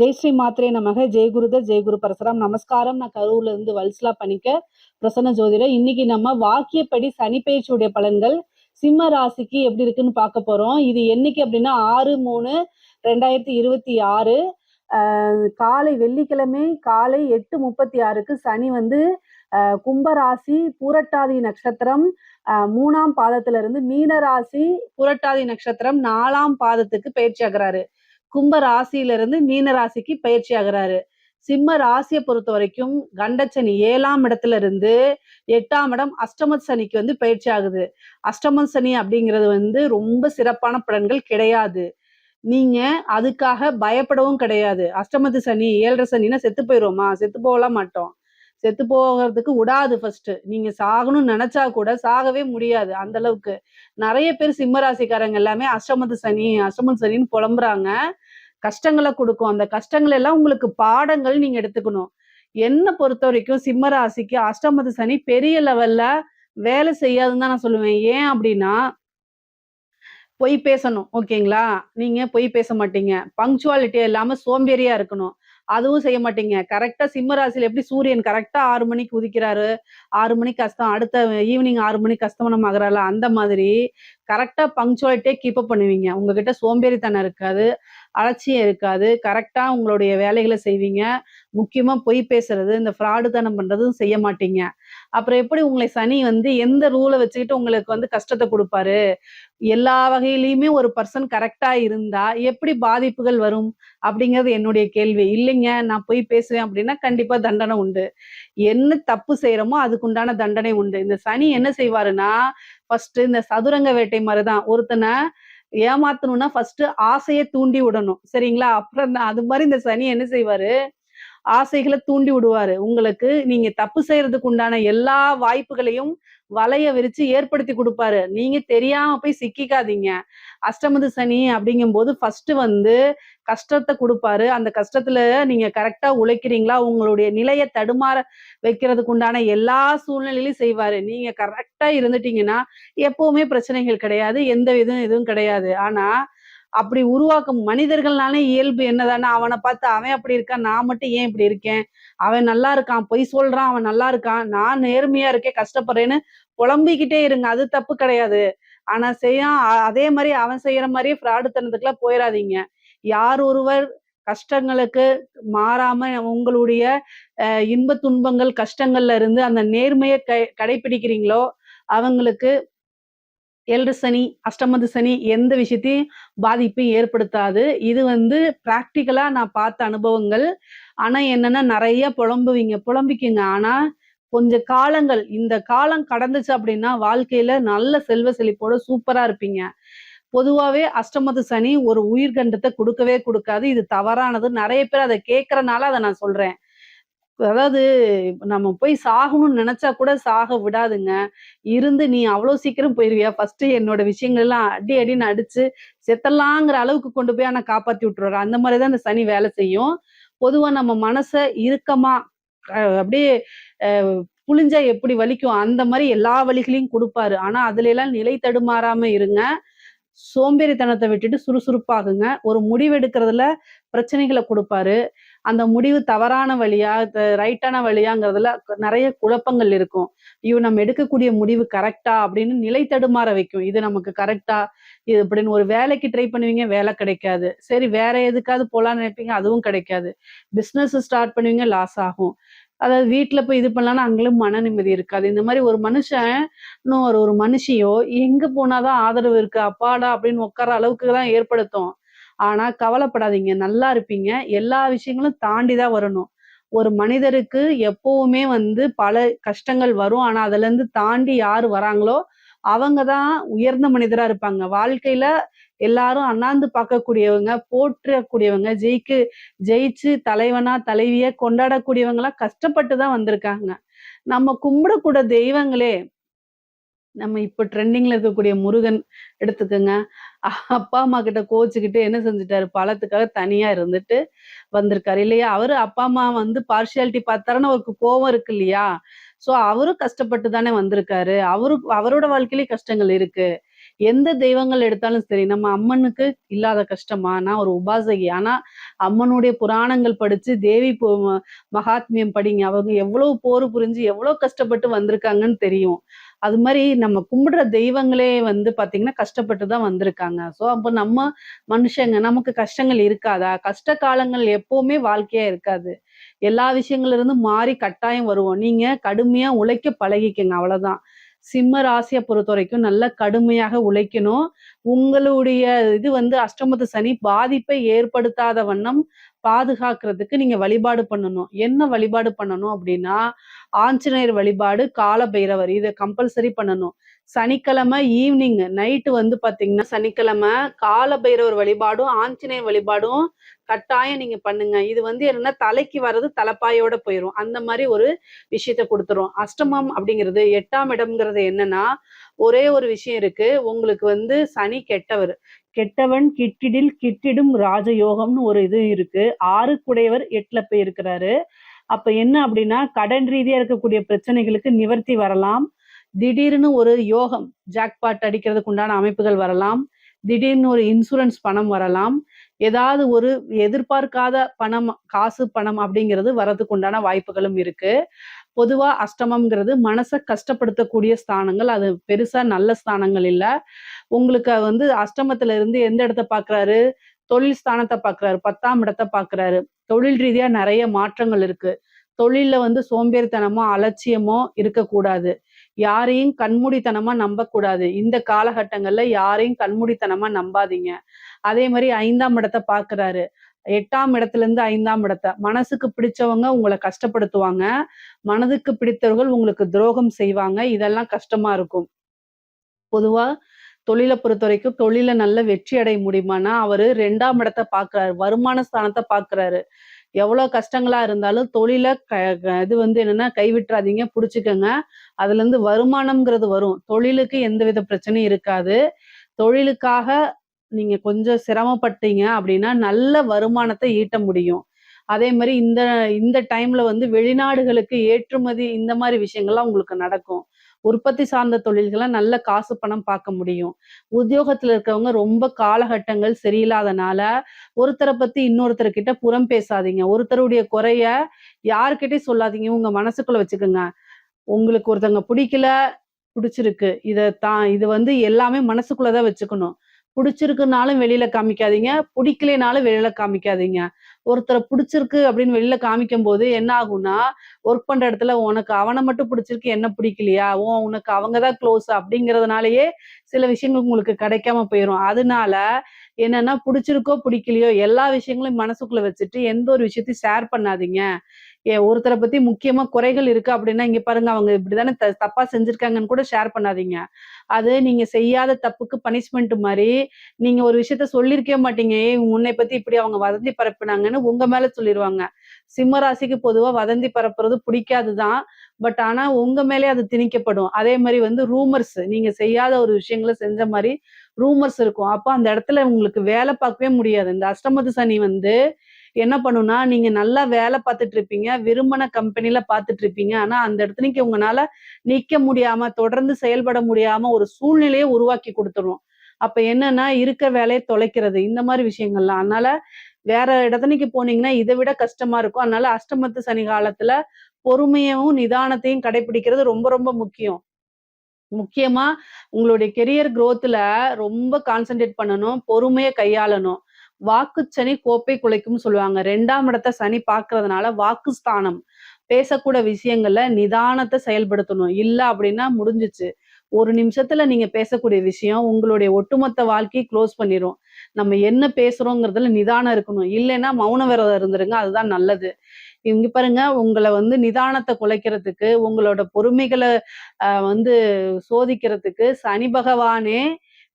ஜெய் ஸ்ரீ மாத்ரே நமக. ஜெய் குருதர், ஜெய் குரு பரசுராம். நமஸ்காரம். நான் கரூர்ல இருந்து வல்சலா பண்ணிக்க பிரசன்ன ஜோதிடர். இன்னைக்கு நம்ம வாக்கியப்படி சனி பயிற்சியுடைய பலன்கள் சிம்ம ராசிக்கு எப்படி இருக்குன்னு பார்க்க போறோம். இது என்னைக்கு அப்படின்னா 6/3/2026 காலை வெள்ளிக்கிழமை காலை 8:36க்கு சனி கும்பராசி பூரட்டாதி நட்சத்திரம் 3ஆம் பாதத்துல இருந்து மீன ராசி பூரட்டாதி நட்சத்திரம் 4ஆம் பாதத்துக்கு பயிற்சி ஆகிறாரு. கும்ப ராசியிலிருந்து மீன ராசிக்கு பயிற்சி ஆகிறாரு. சிம்ம ராசியை பொறுத்த வரைக்கும் கண்டச்சனி 7ஆம் இடத்துல இருந்து 8ஆம் இடம் அஷ்டம சனிக்கு பயிற்சி ஆகுது. அஷ்டம சனி அப்படிங்கிறது ரொம்ப சிறப்பான பலன்கள் கிடையாது. நீங்க அதுக்காக பயப்படவும் கிடையாது. அஷ்டமத்து சனி 7.5 சனின்னா செத்து போயிடுவோமா? செத்து போகலாம் மாட்டோம். செத்து போகிறதுக்கு விடாது. ஃபர்ஸ்ட் நீங்க சாகணும்னு நினைச்சா கூட சாகவே முடியாது. அந்த அளவுக்கு நிறைய பேர் சிம்ம ராசிக்காரங்க எல்லாமே அஷ்டமத்து சனின்னு புலம்புறாங்க. கஷ்டங்களை கொடுக்கும். அந்த கஷ்டங்கள் எல்லாம் உங்களுக்கு பாடங்கள் நீங்க எடுத்துக்கணும். என்ன பொறுத்த வரைக்கும் சிம்ம ராசிக்கு அஷ்டமத்து சனி பெரிய லெவல்ல வேலை செய்யாதுன்னு தான் நான் சொல்லுவேன். ஏன் அப்படின்னா பொய் பேசணும். ஓகேங்களா? நீங்க பொய் பேச மாட்டீங்க. பங்க்சுவாலிட்டியா இல்லாம சோம்பேறியா இருக்கணும். அதுவும் செய்ய மாட்டீங்க. கரெக்டா சிம்ம ராசியில எப்படி சூரியன் கரெக்டா 6 மணிக்கு உதிக்கிறாரு, 6 மணிக்கு அடுத்த ஈவினிங் 6 மணிக்கு அஸ்தமனம் ஆகுறாரு. அந்த மாதிரி கரெக்டா பங்க்சுவாலிட்டியா கீப் அப் பண்ணுவீங்க. உங்ககிட்ட சோம்பேறித்தனம் இருக்காது, அலட்சியம் இருக்காது. கரெக்டா உங்களுடைய வேலைகளை செய்வீங்க. முக்கியமா பொய் பேசுறது, இந்த ஃப்ராடுத்தனம் பண்றதும் செய்ய மாட்டீங்க. அப்புறம் எப்படி உங்களை சனி எந்த ரூலை வச்சுக்கிட்டு உங்களுக்கு கஷ்டத்தை கொடுப்பாரு? எல்லா வகையிலயுமே ஒரு பர்சன் கரெக்டா இருந்தா எப்படி பாதிப்புகள் வரும் அப்படிங்கிறது என்னுடைய கேள்வி. இல்லைங்க நான் போய் பேசுவேன் அப்படின்னா கண்டிப்பா தண்டனை உண்டு. என்ன தப்பு செய்யறோமோ அதுக்குண்டான தண்டனை உண்டு. இந்த சனி என்ன செய்வாருன்னா ஃபர்ஸ்ட் இந்த சதுரங்க வேட்டை மாதிரிதான். ஒருத்தனை ஏமாத்தணும்னா ஃபர்ஸ்ட் ஆசையை தூண்டி விடணும். சரிங்களா? அப்புறம் அது மாதிரி இந்த சனி என்ன செய்வாரு, ஆசைகளை தூண்டி விடுவாரு. உங்களுக்கு நீங்க தப்பு செய்யறதுக்கு உண்டான எல்லா வாய்ப்புகளையும் வலைய விரிச்சு ஏற்படுத்தி கொடுப்பாரு. நீங்க தெரியாம போய் சிக்கிக்காதீங்க. அஷ்டமது சனி அப்படிங்கும்போது ஃபர்ஸ்ட் கஷ்டத்தை கொடுப்பாரு. அந்த கஷ்டத்துல நீங்க கரெக்டா உழைக்கிறீங்களா, உங்களுடைய நிலையை தடுமாற வைக்கிறதுக்கு உண்டான எல்லா சூழ்நிலையிலும் செய்வாரு. நீங்க கரெக்டா இருந்துட்டீங்கன்னா எப்பவுமே பிரச்சனைகள் கிடையாது, எந்த இதுவும் கிடையாது. ஆனா அப்படி உருவாக்கும் மனிதர்கள்னாலே இயல்பு என்னதானா, அவனை பார்த்து அவன் அப்படி இருக்கான், நான் மட்டும் ஏன் இப்படி இருக்கேன், அவன் நல்லா இருக்கான், பொய் சொல்றான், அவன் நல்லா இருக்கான், நான் நேர்மையா இருக்கேன், கஷ்டப்படுறேன்னு புலம்பிக்கிட்டே இருங்க. அது தப்பு கிடையாது. ஆனா அதே மாதிரி அவன் செய்யற மாதிரியே ஃப்ராடுத்தனத்துக்குலாம் போயிடாதீங்க. யார் ஒருவர் கஷ்டங்களுக்கு மாறாம உங்களுடைய இன்ப துன்பங்கள் கஷ்டங்கள்ல இருந்து அந்த நேர்மையை கடைபிடிக்கிறீங்களோ அவங்களுக்கு 7 சனி அஷ்டமது சனி எந்த விஷயத்தையும் பாதிப்பு ஏற்படுத்தாது. இது பிராக்டிக்கலா நான் பார்த்த அனுபவங்கள். ஆனா என்னன்னா நிறைய புலம்பிக்குங்க. ஆனா கொஞ்ச காலங்கள் இந்த காலம் கடந்துச்சு அப்படின்னா வாழ்க்கையில நல்ல செல்வ செழிப்போட சூப்பரா இருப்பீங்க. பொதுவாவே அஷ்டமத்து சனி ஒரு உயிர்கண்டத்தை கொடுக்கவே கொடுக்காது. இது தவறானது. நிறைய பேர் அதை கேட்கறனால அதை நான் சொல்றேன். அதாவது நம்ம போய் சாகணும்னு நினைச்சா கூட சாக விடாதுங்க. நீ அவ்வளவு சீக்கிரம் போயிருவியா? ஃபர்ஸ்ட் என்னோட விஷயங்கள் எல்லாம் அடின்னு அடிச்சு செத்தலாங்கிற அளவுக்கு கொண்டு போய் ஆனா காப்பாத்தி விட்டுருவாரு. அந்த மாதிரிதான் இந்த சனி வேலை செய்யும். பொதுவா நம்ம மனச இறுக்கமா அப்படியே புளிஞ்சா எப்படி வலிக்கும் அந்த மாதிரி எல்லா வலிகளையும் கொடுப்பாரு. ஆனா அதுல எல்லாம் நிலை தடுமாறாம இருங்க. சோம்பேறித்தனத்தை விட்டுட்டு சுறுசுறுப்பாகுங்க. ஒரு முடிவு எடுக்கிறதுல பிரச்சனைகளை கொடுப்பாரு. அந்த முடிவு தவறான வழியா ரைட்டான வழியாங்கிறதுல நிறைய குழப்பங்கள் இருக்கும். நம்ம எடுக்கக்கூடிய முடிவு கரெக்டா அப்படின்னு நிலை தடுமாற வைக்கும். இது நமக்கு கரெக்டா இது அப்படின்னு ஒரு வேலைக்கு ட்ரை பண்ணுவீங்க, வேலை கிடைக்காது. சரி வேற எதுக்காவது போலான்னு நினைப்பீங்க, அதுவும் கிடைக்காது. பிசினஸ் ஸ்டார்ட் பண்ணுவீங்க, லாஸ் ஆகும். அதாவது வீட்டுல போய் இது பண்ணலாம்னா அங்களும் மன நிம்மதி இருக்காது. இந்த மாதிரி ஒரு மனுஷன் ஒரு மனுஷியோ எங்க போனாதான் ஆதரவு இருக்கு அப்பாடா அப்படின்னு உட்கார அளவுக்கு தான் ஏற்படுத்தும். ஆனா கவலைப்படாதீங்க, நல்லா இருப்பீங்க. எல்லா விஷயங்களும் தாண்டிதான் வரணும். ஒரு மனிதருக்கு எப்பவுமே பல கஷ்டங்கள் வரும். ஆனா அதுல இருந்து தாண்டி யாரு வராங்களோ அவங்கதான் உயர்ந்த மனிதரா இருப்பாங்க. வாழ்க்கையில எல்லாரும் அண்ணாந்து பார்க்கக்கூடியவங்க, போற்றக்கூடியவங்க, ஜெயிச்சு தலைவனா தலைவிய கொண்டாடக்கூடியவங்க எல்லாம் கஷ்டப்பட்டுதான் வந்திருக்காங்க. நம்ம கும்பிடக்கூட தெய்வங்களே நம்ம இப்ப ட்ரெண்டிங்ல இருக்கக்கூடிய முருகன் எடுத்துக்கங்க. அப்பா அம்மா கிட்ட கோச்சுக்கிட்டு என்ன செஞ்சுட்டாரு, பழத்துக்காக தனியா இருந்துட்டு வந்திருக்காரு இல்லையா? அவரு அப்பா அம்மா பார்ஷியாலிட்டி பார்த்தாருன்னா அவருக்கு கோவம் இருக்கு இல்லையா? சோ அவரும் கஷ்டப்பட்டு தானே வந்திருக்காரு. அவரோட வாழ்க்கையிலயும் கஷ்டங்கள் இருக்கு. எந்த தெய்வங்கள் எடுத்தாலும் சரி, நம்ம அம்மனுக்கு இல்லாத கஷ்டமா? நான் ஒரு உபாசகி. ஆனா, அம்மனுடைய புராணங்கள் படிச்சு, தேவி மகாத்மியம் படிங்க. அவங்க எவ்வளவு போர் புரிஞ்சு, எவ்வளோ கஷ்டப்பட்டு வந்திருக்காங்கன்னு தெரியும். அது மாரி நம்ம கும்பிடுற தெய்வங்களே வந்து பார்த்தீங்கன்னா, கஷ்டப்பட்டு தான் வந்திருக்காங்க. ஸோ, அப்ப நம்ம மனுஷங்க, நமக்கு கஷ்டங்கள் இருக்காதா? கஷ்ட காலங்கள் எப்பவுமே வாழ்க்கையா இருக்காது. எல்லா விஷயங்கள்ல இருந்தும் மாறி கட்டாயம் வருவோம். நீங்க கடுமையா உழைக்க பழகிக்கங்க அவ்வளதான். சிம்ம ராசிய பொறுத்தவரைக்கும் நல்லா கடுமையாக உழைக்கணும். உங்களுடைய இது வந்து அஷ்டமத்து சனி பாதிப்பை ஏற்படுத்தாத வண்ணம் பாதுகாக்கிறதுக்கு நீங்க வழிபாடு பண்ணணும். என்ன வழிபாடு பண்ணணும் அப்டின்னா, ஆஞ்சநேயர் வழிபாடு, கால பைரவர் இத கம்பல்சரி பண்ணணும். சனிக்கிழமை ஈவ்னிங் நைட்டு வந்து பார்த்தீங்கன்னா, சனிக்கிழமை கால பைரவர் வழிபாடும், ஆஞ்சநேயர் வழிபாடும் கட்டாயம் நீங்க பண்ணுங்க. இது வந்து என்னன்னா, தலைக்கு வர்றது தலப்பாயோட போயிரும். அந்த மாரி ஒரு விஷயத்த குடுத்துரும். அஷ்டமம் அப்படிங்கிறது 8ஆம் இடம்ங்கிறது என்னன்னா, ஒரே ஒரு விஷயம் இருக்கு. உங்களுக்கு வந்து சனி கெட்டவர். கெட்டவன் கிட்டிடில் கிட்டிடும் ராஜயோகம்னு ஒரு இது இருக்கு. 6க்குடையவர் 8ல போய் இருக்கிறாரு. அப்ப என்ன அப்படின்னா, கடன் ரீதியா இருக்கக்கூடிய பிரச்சனைகளுக்கு நிவர்த்தி வரலாம். திடீர்னு ஒரு யோகம், ஜாக்பாட் அடிக்கிறதுக்கு உண்டான அமைப்புகள் வரலாம். திடீர்னு ஒரு இன்சூரன்ஸ் பணம் வரலாம். ஏதாவது ஒரு எதிர்பார்க்காத பணம், காசு, பணம் அப்படிங்கிறது வரதுக்கு உண்டான வாய்ப்புகளும் இருக்கு. பொதுவா அஷ்டமம்ங்கிறது மனச கஷ்டப்படுத்தக்கூடிய ஸ்தானங்கள். அது பெருசா நல்ல ஸ்தானங்கள் இல்ல. உங்களுக்கு வந்து அஷ்டமத்துல இருந்து எந்த இடத்த பார்க்குறாரு? தொழில் ஸ்தானத்த பார்க்குறாரு. 10ஆம் இடத்த பார்க்குறாரு. தொழில் ரீதியா நெறைய மாற்றங்கள் இருக்கு. தொழில்ல வந்து சோம்பேறித்தனமோ, அலட்சியமோ இருக்கக்கூடாது. யாரையும் கண்மூடித்தனமா நம்பக்கூடாது. இந்த காலகட்டங்கள்ல யாரையும் கண்மூடித்தனமா நம்பாதீங்க. அதே மாரி 5ஆம் இடத்த பார்க்குறாரு. 8ஆம் இடத்துலருந்து 5ஆம் இடத்த. மனசுக்கு பிடிச்சவங்க உங்கள கஷ்டப்படுத்துவாங்க. மனதுக்கு பிடித்தவர்கள் உங்களுக்கு துரோகம் செய்வாங்க. இதெல்லாம் கஷ்டமா இருக்கும். பொதுவா தொழில பொறுத்தவரைக்கும் தொழில்ல நல்ல வெற்றி அடைய முடியுமான்னா, அவரு 2ஆம் இடத்த பார்க்குறாரு. வருமான ஸ்தானத்த பார்க்குறாரு. எவ்வளோ கஷ்டங்களா இருந்தாலும் தொழில க க இது வந்து என்னன்னா கைவிட்றாதீங்க, புடிச்சுக்கங்க. அதுலருந்து வருமானம்ங்கிறது வரும். தொழிலுக்கு எந்தவித பிரச்சனையும் இருக்காது. தொழிலுக்காக நீங்க கொஞ்சம் சிரமப்பட்டீங்க அப்படின்னா, நல்ல வருமானத்த ஈட்ட முடியும். அதே மாரி இந்த இந்த டைம்ல வந்து வெளிநாடுகளுக்கு ஏற்றுமதி இந்த மாரி விஷயங்கள்லாம் உங்களுக்கு நடக்கும். உற்பத்தி சார்ந்த தொழில்கள நல்ல காசு பணம் பார்க்க முடியும். உத்தியோகத்துல இருக்கவங்க ரொம்ப காலகட்டங்கள் சரியில்லாதனால, ஒருத்தர பத்தி இன்னொருத்தர் கிட்ட புறம் பேசாதீங்க. ஒருத்தருடைய குறைய யார்கிட்டயும் சொல்லாதீங்க. உங்க மனசுக்குள்ள வச்சுக்கங்க. உங்களுக்கு ஒருத்தவங்க பிடிக்கல, பிடிச்சிருக்கு. இது வந்து எல்லாமே மனசுக்குள்ள தான் வச்சுக்கணும். புடிச்சிருக்குன்னாலும் வெளியில காமிக்காதீங்க. புடிக்கலைனாலும் வெளியில காமிக்காதீங்க. ஒருத்தர புடிச்சிருக்கு அப்படின்னு வெளியில காமிக்கும்போது என்ன ஆகும்னா, ஒர்க் பண்ற இடத்துல உனக்கு அவன மட்டும் புடிச்சிருக்கு, என்ன பிடிக்கலையா? உனக்கு அவங்க தான் க்ளோஸ் அப்படிங்கிறதுனாலயே சில விஷயங்கள் உங்களுக்கு கிடைக்காம போயிரும். அதனால என்னன்னா, புடிச்சிருக்கோ, பிடிக்கலையோ எல்லா விஷயங்களையும் மனசுக்குள்ள வச்சுட்டு எந்த ஒரு விஷயத்தையும் ஷேர் பண்ணாதீங்க. ஒருத்தர பத்தி முக்கியமா குறைகள் இருக்கு அப்படின்னா, இங்க பாருங்க அவங்க இப்படித்தானே தப்பா செஞ்சிருக்காங்கன்னு கூட ஷேர் பண்ணாதீங்க. அது நீங்க செய்யாத தப்புக்கு பனிஷ்மென்ட் மாரி, நீங்க ஒரு விஷயத்த சொல்லியிருக்கவே மாட்டீங்க. "ஏய் உன்னை பத்தி இப்படி அவங்க வதந்தி பரப்புனாங்கன்னு" உங்க மேல சொல்லிருவாங்க. சிம்ம ராசிக்கு பொதுவா வதந்தி பரப்புறது பிடிக்காது தான். பட் ஆனா உங்க மேலயே அது திணிக்கப்படும். அதே மாரி வந்து ரூமர்ஸ் நீங்க செய்யாத ஒரு விஷயங்கள செஞ்ச மாரி ரூமர்ஸ் இருக்கும். அப்ப அந்த இடத்துல உங்களுக்கு வேலை பார்க்கவே முடியாது. இந்த அஷ்டமத்து சனி வந்து என்ன பண்ணும்னா, நீங்க நல்லா வேலை பார்த்துட்டு இருப்பீங்க. விரும்பின கம்பெனில பார்த்துட்டு இருப்பீங்க. ஆனா அந்த இடத்துலக்கு உங்கனால நிக்க முடியாம, தொடர்ந்து செயல்பட முடியாம ஒரு சூழ்நிலைய உருவாக்கி குடுத்துரும். அப்ப என்னன்னா, இருக்க வேலைய தொலைக்கிறது. இந்த மாரி விஷயங்கள்லாம். அதனால வேற இடத்துக்கு போனீங்கன்னா, இத விட கஷ்டமா இருக்கும். அதனால அஷ்டமத்து சனி காலத்துல பொறுமையவும், நிதானத்தையும் கடைபிடிக்கிறது ரொம்ப ரொம்ப முக்கியம். முக்கியமா உங்களுடைய கெரியர் குரோத்ல ரொம்ப கான்சன்ட்ரேட் பண்ணணும். பொறுமைய கையாளணும். வாக்குச்சனி கோப்பை குலைக்கும்னு சொல்லுவாங்க. 2ஆம் இடத்த சனி பார்க்கிறதுனால வாக்குஸ்தானம். பேசக்கூட விஷயங்கள்ல நிதானத்த செயல்படுத்தணும். இல்ல அப்படின்னா முடிஞ்சுச்சு. ஒரு நிமிஷத்துல நீங்க பேசக்கூடிய விஷயம் உங்களுடைய ஒட்டுமொத்த வாழ்க்கைய க்ளோஸ் பண்ணிரும். நம்ம என்ன பேசுறோங்கிறதுல நிதானம் இருக்கணும். இல்லைன்னா மௌன விரதம் இருந்துருங்க. அதுதான் நல்லது. இங்க பாருங்க, உங்கள வந்து நிதானத்த குலைக்கிறதுக்கு, உங்களோட பொறுமைகள வந்து சோதிக்கிறதுக்கு சனி பகவானே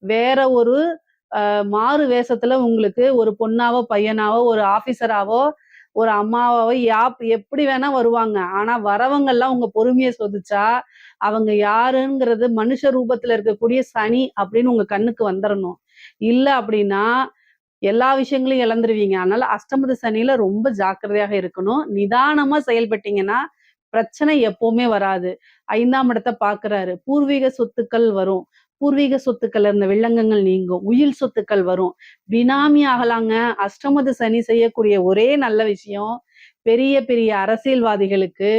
வேற ஒரு மாறு வேஷத்துல உங்களுக்கு ஒரு பொண்ணாவோ, பையனாவோ, ஒரு ஆபீசராவோ, ஒரு அம்மாவாவோ எப்படி வேணா வருவாங்க. ஆனா வரவங்கலாம் உங்க பொறுமைய சோதிச்சா, அவங்க யாருங்கிறது மனுஷ ரூபத்துல இருக்கக்கூடிய சனி அப்படின்னு உங்க கண்ணுக்கு வந்துரணும். இல்ல அப்படின்னா, எல்லா விஷயங்களையும் இழந்துருவீங்க. அதனால அஷ்டமத்து சனியில ரொம்ப ஜாக்கிரதையாக இருக்கணும். நிதானமா செயல்பட்டீங்கன்னா, பிரச்சனை எப்பவுமே வராது. 5ஆம் இடத்த பார்க்குறாரு. பூர்வீக சொத்துக்கள் வரும். பூர்வீக சொத்துக்கள் இருந்த வில்லங்கங்கள் நீங்கும், உயில் சொத்துக்கள் வரும், பினாமி ஆகலாங்க. அஷ்டமத்து சனி செய்யக்கூடிய ஒரே நல்ல விஷயம், பெரிய பெரிய அரசியல்வாதிகளுக்கு,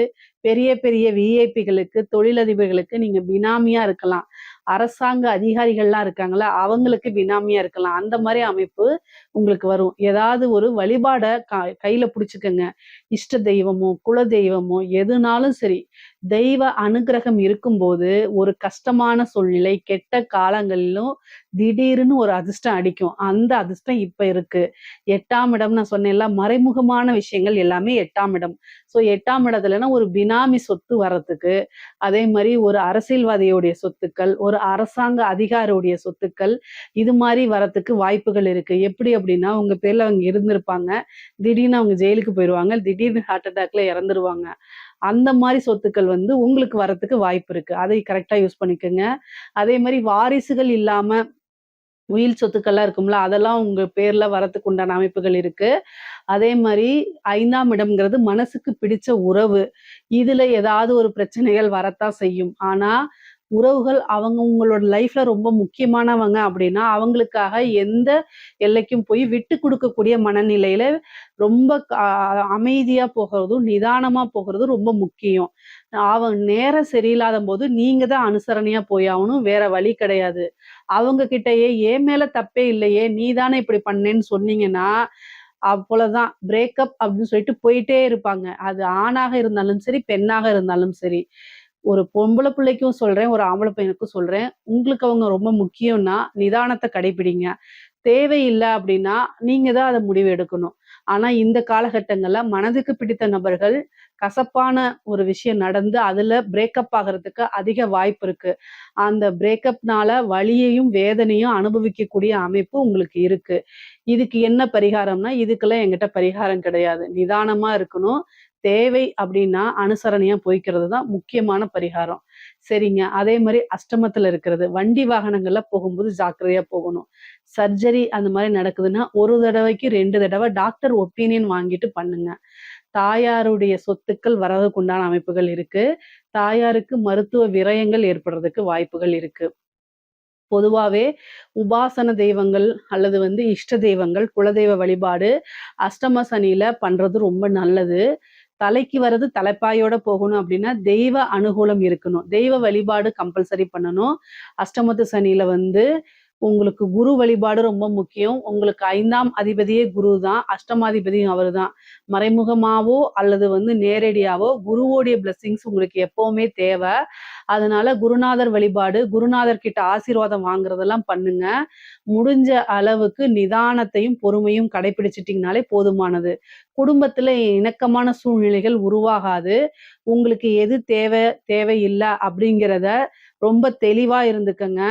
பெரிய பெரிய விஐபிகளுக்கு, தொழிலதிபர்களுக்கு நீங்க பினாமியா இருக்கலாம். அரசாங்க அதிகாரிகள்லாம் இருக்காங்களா, அவங்களுக்கு பினாமியா இருக்கலாம். அந்த மாதிரி அமைப்பு உங்களுக்கு வரும். ஏதாவது ஒரு வழிபாட கையில புடிச்சுக்கங்க. இஷ்ட தெய்வமோ, குல தெய்வமோ எதுனாலும் சரி, தெய்வ அனுக்கிரகம் இருக்கும்போது ஒரு கஷ்டமான சூழ்நிலை, கெட்ட காலங்களிலும் திடீர்னு ஒரு அதிர்ஷ்டம் அடிக்கும். அந்த அதிர்ஷ்டம் இப்ப இருக்கு. 8ஆம் இடம் நான் சொன்னேன்ல, மறைமுகமான விஷயங்கள் எல்லாமே 8ஆம் இடம். ஸோ 8ஆம் இடத்துலன்னா ஒரு பினாமி சொத்து வர்றதுக்கு, அதே மாதிரி ஒரு அரசியல்வாதியுடைய சொத்துக்கள், ஒரு அரசாங்க அதிகாரியுடைய சொத்துக்கள், இது மாதிரி வரத்துக்கு வாய்ப்புகள் இருக்கு. எப்படி அப்படின்னா, உங்க பேர்ல அவங்க இருந்திருப்பாங்க, திடீர்னு அவங்க ஜெயிலுக்கு போயிடுவாங்க, திடீர்னு ஹார்ட் அட்டாக்ல இறந்துருவாங்க. அந்த மாதிரி சொத்துக்கள் வந்து உங்களுக்கு வரத்துக்கு வாய்ப்பு இருக்கு. அதை கரெக்டா யூஸ் பண்ணிக்கோங்க. அதே மாதிரி வாரிசுகள் இல்லாம உயில் சொத்துக்கள்லாம் இருக்கும்ல, அதெல்லாம் உங்க பேர்ல வரத்துக்கு உண்டான அமைப்புகள் இருக்கு. அதே மாதிரி 5ஆம் இடம்ங்கிறது மனசுக்கு பிடிச்ச உறவு. இதுல ஏதாவது ஒரு பிரச்சனைகள் வரத்தான் செய்யும். ஆனா உறவுகள் அவங்க உங்களோட லைஃப்ல ரொம்ப முக்கியமானவங்க அப்படின்னா, அவங்களுக்காக எந்த எல்லைக்கும் போய் விட்டு கொடுக்கக்கூடிய மனநிலையில ரொம்ப அமைதியா போகிறதும், நிதானமா போகிறதும் ரொம்ப முக்கியம். நேரம் சரியில்லாத போது நீங்க தான் அனுசரணையா போயாகணும். வேற வழி கிடையாது. அவங்க கிட்டயே என் மேல தப்பே இல்லையே, நீ தானே இப்படி பண்ணேன்னு சொன்னீங்கன்னா, அவ்வளவுதான் பிரேக்கப் அப்படின்னு சொல்லிட்டு போயிட்டே இருப்பாங்க. அது ஆணாக இருந்தாலும் சரி, பெண்ணாக இருந்தாலும் சரி. ஒரு பொம்பளை பிள்ளைக்கும் சொல்றேன், ஒரு ஆம்பளை பையனுக்கும் சொல்றேன். உங்களுக்கு அவங்க ரொம்ப முக்கியம்னா, நிதானத்த கடைபிடிங்க. தேவையில்ல அப்படின்னா, நீங்க தான் அத முடிவு எடுக்கணும். ஆனா இந்த காலகட்டங்கள்ல மனதுக்கு பிடித்த நபர்கள் கசப்பான ஒரு விஷயம் நடந்து அதுல பிரேக்கப் ஆகுறதுக்கு அதிக வாய்ப்பு இருக்கு. அந்த பிரேக்கப்னால வலியையும், வேதனையும் அனுபவிக்கக்கூடிய அமைப்பு உங்களுக்கு இருக்கு. இதுக்கு என்ன பரிகாரம்னா, இதுக்கெல்லாம் என்கிட்ட பரிகாரம் கிடையாது. நிதானமா இருக்கணும். தேவை அப்படின்னா அனுசரணையா போய்க்கிறது தான் முக்கியமான பரிகாரம். சரிங்க. அதே மாதிரி அஷ்டமத்துல இருக்கிறது. வண்டி வாகனங்கள்ல போகும்போது ஜாக்கிரதையா போகணும். சர்ஜரி அந்த மாதிரி நடக்குதுன்னா, ஒரு தடவைக்கு 2 தடவை டாக்டர் ஒப்பீனியன் வாங்கிட்டு பண்ணுங்க. தாயாருடைய சொத்துக்கள் வரதுக்கு உண்டான அமைப்புகள் இருக்கு. தாயாருக்கு மருத்துவ விரயங்கள் ஏற்படுறதுக்கு வாய்ப்புகள் இருக்கு. பொதுவாவே உபாசன தெய்வங்கள் அல்லது வந்து இஷ்ட தெய்வங்கள், குலதெய்வ வழிபாடு அஷ்டம சனியில பண்றது ரொம்ப நல்லது. தலைக்கு வர்றது தலைப்பாயோட போகணும் அப்படின்னா, தெய்வ அனுகூலம் இருக்கணும். தெய்வ வழிபாடு கம்பல்சரி பண்ணணும். அஷ்டமத்து சனியில வந்து உங்களுக்கு குரு வழிபாடு ரொம்ப முக்கியம். உங்களுக்கு 5ஆம் அதிபதியே குரு தான். அஷ்டமாதிபதியும் அவரு தான். மறைமுகமாவோ அல்லது வந்து நேரடியாவோ குருவோடைய பிளெஸிங்ஸ் உங்களுக்கு எப்பவுமே தேவை. அதனால குருநாதர் வழிபாடு, குருநாதர் கிட்ட ஆசீர்வாதம் வாங்குறதெல்லாம் பண்ணுங்க. முடிஞ்ச அளவுக்கு நிதானத்தையும், பொறுமையும் கடைபிடிச்சிட்டீங்கனாலே போதுமானது. குடும்பத்துல இணக்கமான சூழ்நிலைகள் உருவாகாது. உங்களுக்கு எது தேவை, தேவையில்ல அப்படிங்கிறத ரொம்ப தெளிவா இருந்துக்கங்க.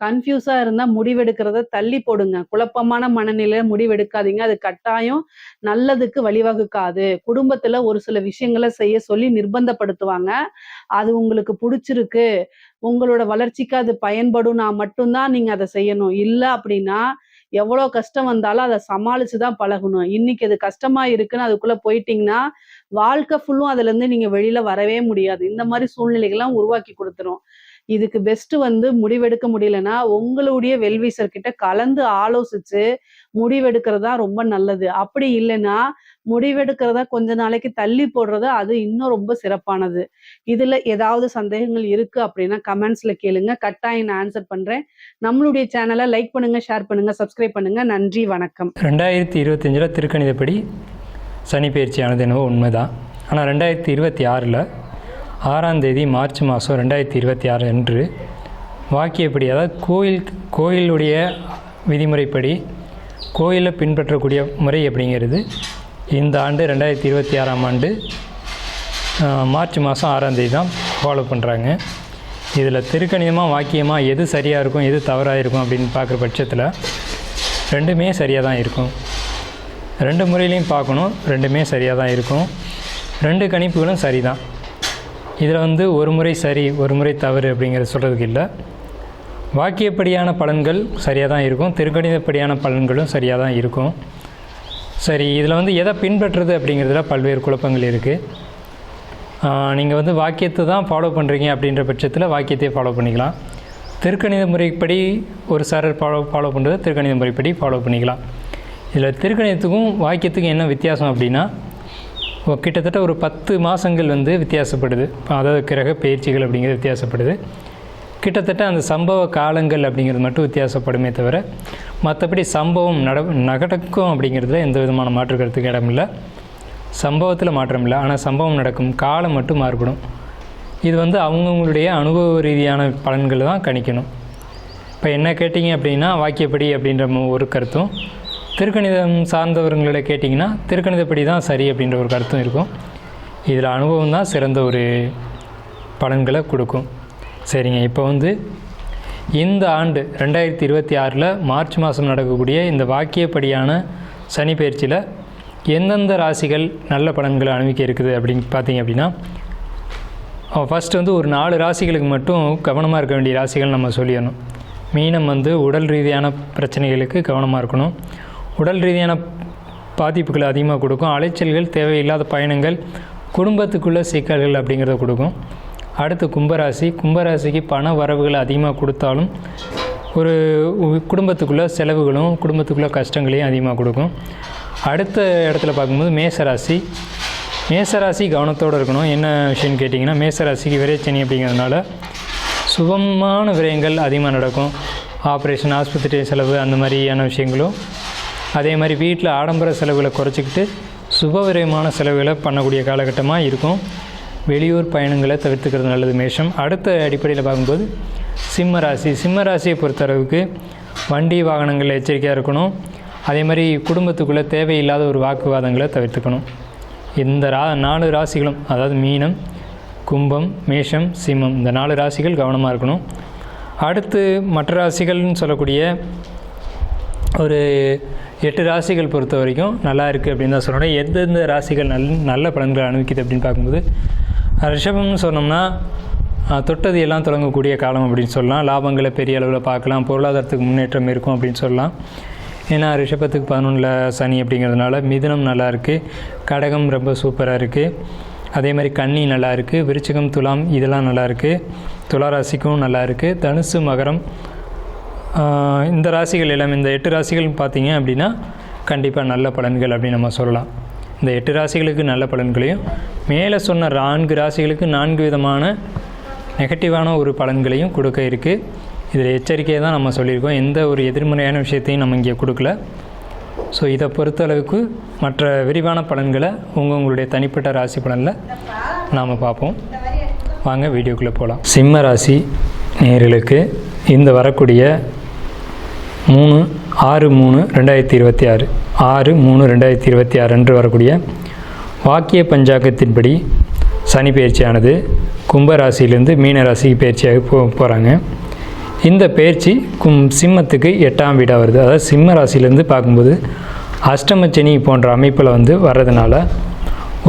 கன்ஃபியூஸா இருந்தா முடிவெடுக்கிறத தள்ளி போடுங்க. குழப்பமான மனநிலையில முடிவெடுக்காதீங்க. அது கட்டாயம் நல்லதுக்கு வழிவகுக்காது. குடும்பத்துல ஒரு சில விஷயங்கள செய்ய சொல்லி நிர்பந்தப்படுத்துவாங்க. அது உங்களுக்கு புடிச்சிருக்கு, உங்களோட வளர்ச்சிக்கு அது பயன்படும்னா மட்டும்தான் நீங்க அத செய்யணும். இல்ல அப்படின்னா, எவ்வளோ கஷ்டம் வந்தாலும் அத சமாளிச்சு தான் பழகணும். இன்னைக்கு அது கஷ்டமா இருக்குன்னு அதுக்குள்ள போயிட்டீங்கன்னா, வாழ்க்கை ஃபுல்லும் அதுலேருந்து நீங்க வெளியில வரவே முடியாது. இந்த மாரி சூழ்நிலைகள்லாம் உருவாக்கி குடுத்துரும். இதுக்கு பெஸ்ட் வந்து முடிவெடுக்க முடியலன்னா, உங்களுடைய வெல்விஷர் கிட்ட கலந்து ஆலோசிச்சு முடிவெடுக்கிறது தான் ரொம்ப நல்லது. அப்படி இல்லைன்னா, முடிவெடுக்கிறத கொஞ்ச நாளைக்கு தள்ளி போடுறது அது இன்னும் ரொம்ப சிறப்பானது. இதுல ஏதாவது சந்தேகங்கள் இருக்கு அப்படின்னா கமெண்ட்ஸ்ல கேளுங்க. கட்டாயம் நான் ஆன்சர் பண்றேன். நம்மளுடைய சேனலை லைக் பண்ணுங்க, ஷேர் பண்ணுங்க, சப்ஸ்கிரைப் பண்ணுங்க. நன்றி, வணக்கம். 2025 திருக்கணிதப்படி சனி பயிற்சியானது என்னவோ உண்மைதான். ஆனால் 2026 6ஆம் தேதி மார்ச் மாதம் 2026 அன்று வாக்கியப்படி, அதாவது கோயிலுடைய விதிமுறைப்படி கோயிலில் பின்பற்றக்கூடிய முறை அப்படிங்கிறது இந்த ஆண்டு 2026ஆம் ஆண்டு மார்ச் மாதம் 6ஆம் தேதி தான் ஃபாலோ பண்ணுறாங்க. இதில் திருக்கணிதமாக வாக்கியமாக எது சரியாக இருக்கும், எது தவறாக இருக்கும் அப்படின்னு பார்க்குற பட்சத்தில் ரெண்டுமே சரியாக தான் இருக்கும். 2 முறையிலையும் பார்க்கணும், ரெண்டுமே சரியாக தான் இருக்கும். 2 கணிப்புகளும் சரி தான். இதில் வந்து ஒரு முறை சரி, ஒரு முறை தவறு அப்படிங்கிறது சொல்கிறதுக்கு இல்லை. வாக்கியப்படியான பலன்கள் சரியாக தான் இருக்கும், திருக்கணிதப்படியான பலன்களும் சரியாக தான் இருக்கும். சரி, இதில் வந்து எதை பின்பற்றுறது அப்படிங்கிறதுல பல்வேறு குழப்பங்கள் இருக்குது. நீங்கள் வந்து வாக்கியத்தை தான் ஃபாலோ பண்ணுறீங்க அப்படின்ற பட்சத்தில் வாக்கியத்தையே ஃபாலோ பண்ணிக்கலாம். திருக்கணித முறைப்படி ஒரு சாரர் ஃபாலோ பண்ணுறது திருக்கணித முறைப்படி ஃபாலோ பண்ணிக்கலாம். இதில் திருக்கணிதத்துக்கும் வாக்கியத்துக்கும் என்ன வித்தியாசம் அப்படின்னா, கிட்டத்தட்ட ஒரு 10 மாதங்கள் வந்து வித்தியாசப்படுது. அதாவது கிரக பயிற்சிகள் அப்படிங்கிறது வித்தியாசப்படுது. கிட்டத்தட்ட அந்த சம்பவ காலங்கள் அப்படிங்கிறது மட்டும் வித்தியாசப்படுமே தவிர மற்றபடி சம்பவம் நடக்கும் அப்படிங்கிறதுல எந்த விதமான மாற்று கருத்துக்கு இடமில்லை. சம்பவத்தில் மாற்றம் இல்லை, ஆனால் சம்பவம் நடக்கும் காலம் மட்டும் மாறுபடும். இது வந்து அவங்கவுங்களுடைய அனுபவ ரீதியான பலன்கள் தான் கணிக்கணும். இப்போ என்ன கேட்டிங்க அப்படின்னா வாக்கியப்படி அப்படின்ற ஒரு கருத்தும், திருக்கணிதம் சார்ந்தவர்களை கேட்டிங்கன்னா திருக்கணிதப்படி தான் சரி அப்படின்ற ஒரு கருத்தும் இருக்கும். இதில் அனுபவம் தான் சிறந்த ஒரு பலன்களை கொடுக்கும். சரிங்க, இப்போ வந்து இந்த ஆண்டு 2026 மார்ச் மாதம் நடக்கக்கூடிய இந்த வாக்கியப்படியான சனி பயிற்சியில் எந்தெந்த ராசிகள் நல்ல பலன்களை அனுபவிக்க இருக்குது அப்படின்னு பார்த்தீங்க அப்படின்னா, ஃபஸ்ட்டு வந்து ஒரு 4 ராசிகளுக்கு மட்டும் கவனமாக இருக்க வேண்டிய ராசிகள் நம்ம சொல்லிடணும். மீனம் வந்து உடல் ரீதியான பிரச்சனைகளுக்கு கவனமாக இருக்கணும். உடல் ரீதியான பாதிப்புகளை அதிகமாக கொடுக்கும். அலைச்சல்கள், தேவையில்லாத பயணங்கள், குடும்பத்துக்குள்ள சிக்கல்கள் அப்படிங்கிறத கொடுக்கும். அடுத்து கும்பராசிக்கு பண வரவுகளை அதிகமாக கொடுத்தாலும் ஒரு குடும்பத்துக்குள்ளே செலவுகளும் குடும்பத்துக்குள்ளே கஷ்டங்களையும் அதிகமாக கொடுக்கும். அடுத்த இடத்துல பார்க்கும்போது மேசராசி கவனத்தோடு இருக்கணும். என்ன விஷயம்னு கேட்டிங்கன்னா, மேசராசிக்கு விரைச்சனி அப்படிங்கிறதுனால சுபமான விரயங்கள் அதிகமாக நடக்கும். ஆப்ரேஷன், ஆஸ்பத்திரி செலவு அந்த மாதிரியான விஷயங்களும், அதே மாதிரி வீட்டில் ஆடம்பர செலவுகளை குறைச்சிக்கிட்டு சுப விரயமான செலவுகளை பண்ணக்கூடிய காலகட்டமாக இருக்கும். வெளியூர் பயணங்களை தவிர்த்துக்கிறது நல்லது மேஷம். அடுத்த அடிப்படையில் பார்க்கும்போது சிம்ம ராசியை பொறுத்தளவுக்கு வண்டி வாகனங்களில் எச்சரிக்கையாக இருக்கணும். அதே மாதிரி குடும்பத்துக்குள்ளே தேவையில்லாத ஒரு வாக்குவாதங்களை தவிர்த்துக்கணும். இந்த 4 ராசிகளும், அதாவது மீனம், கும்பம், மேஷம், சிம்மம், இந்த 4 ராசிகள் கவனமாக இருக்கணும். அடுத்து மற்ற ராசிகள்னு சொல்லக்கூடிய ஒரு 8 ராசிகள் பொறுத்த வரைக்கும் நல்லா இருக்குது அப்படின்னு தான் சொல்லணும். எந்தெந்த ராசிகள் நல்ல பலன்களை அனுபவிக்குது அப்படின்னு பார்க்கும்போது, ரிஷபம்னு சொன்னோம்னா தொட்டது எல்லாம் தொடங்கக்கூடிய காலம் அப்படின்னு சொல்லலாம். லாபங்களை பெரிய அளவில் பார்க்கலாம். பொருளாதாரத்துக்கு முன்னேற்றம் இருக்கும் அப்படின்னு சொல்லலாம். ஏன்னா ரிஷபத்துக்கு 11ல் சனி அப்படிங்கிறதுனால. மிதுனம் நல்லா இருக்குது, கடகம் ரொம்ப சூப்பராக இருக்குது, அதே மாதிரி கன்னி நல்லா இருக்குது, விருச்சிகம், துலாம் இதெல்லாம் நல்லா இருக்குது, துளாராசிக்கும் நல்லா இருக்குது, தனுசு, மகரம், இந்த ராசிகள் எல்லாமே, இந்த 8 ராசிகள் பார்த்திங்க அப்படின்னா கண்டிப்பாக நல்ல பலன்கள் அப்படின்னு நம்ம சொல்லலாம். இந்த 8 ராசிகளுக்கு நல்ல பலன்களையும், மேலே சொன்ன 4 ராசிகளுக்கு 4 விதமான நெகட்டிவான ஒரு பலன்களையும் கொடுக்க இருக்குது. இதில் எச்சரிக்கையை தான் நம்ம சொல்லியிருக்கோம். எந்த ஒரு எதிர்மறையான விஷயத்தையும் நம்ம இங்கே கொடுக்கல. ஸோ இதை பொறுத்தளவுக்கு மற்ற விரிவான பலன்களை உங்களுடைய தனிப்பட்ட ராசி பலனில் நாம் பார்ப்போம். வாங்க வீடியோக்குள்ளே போகலாம். சிம்ம ராசி நேயர்களுக்கு இந்த வரக்கூடிய 6/3/2026 6/3/2026 அன்று வரக்கூடிய வாக்கிய பஞ்சாங்கத்தின்படி சனி பயிற்சியானது கும்பராசியிலேருந்து மீன ராசிக்கு பயிற்சியாக போகிறாங்க. இந்த பயிற்சி சிம்மத்துக்கு 8ஆம் வீடாக வருது. அதாவது சிம்ம ராசியிலேருந்து பார்க்கும்போது அஷ்டமச்சனி போன்ற அமைப்பில் வந்து வர்றதுனால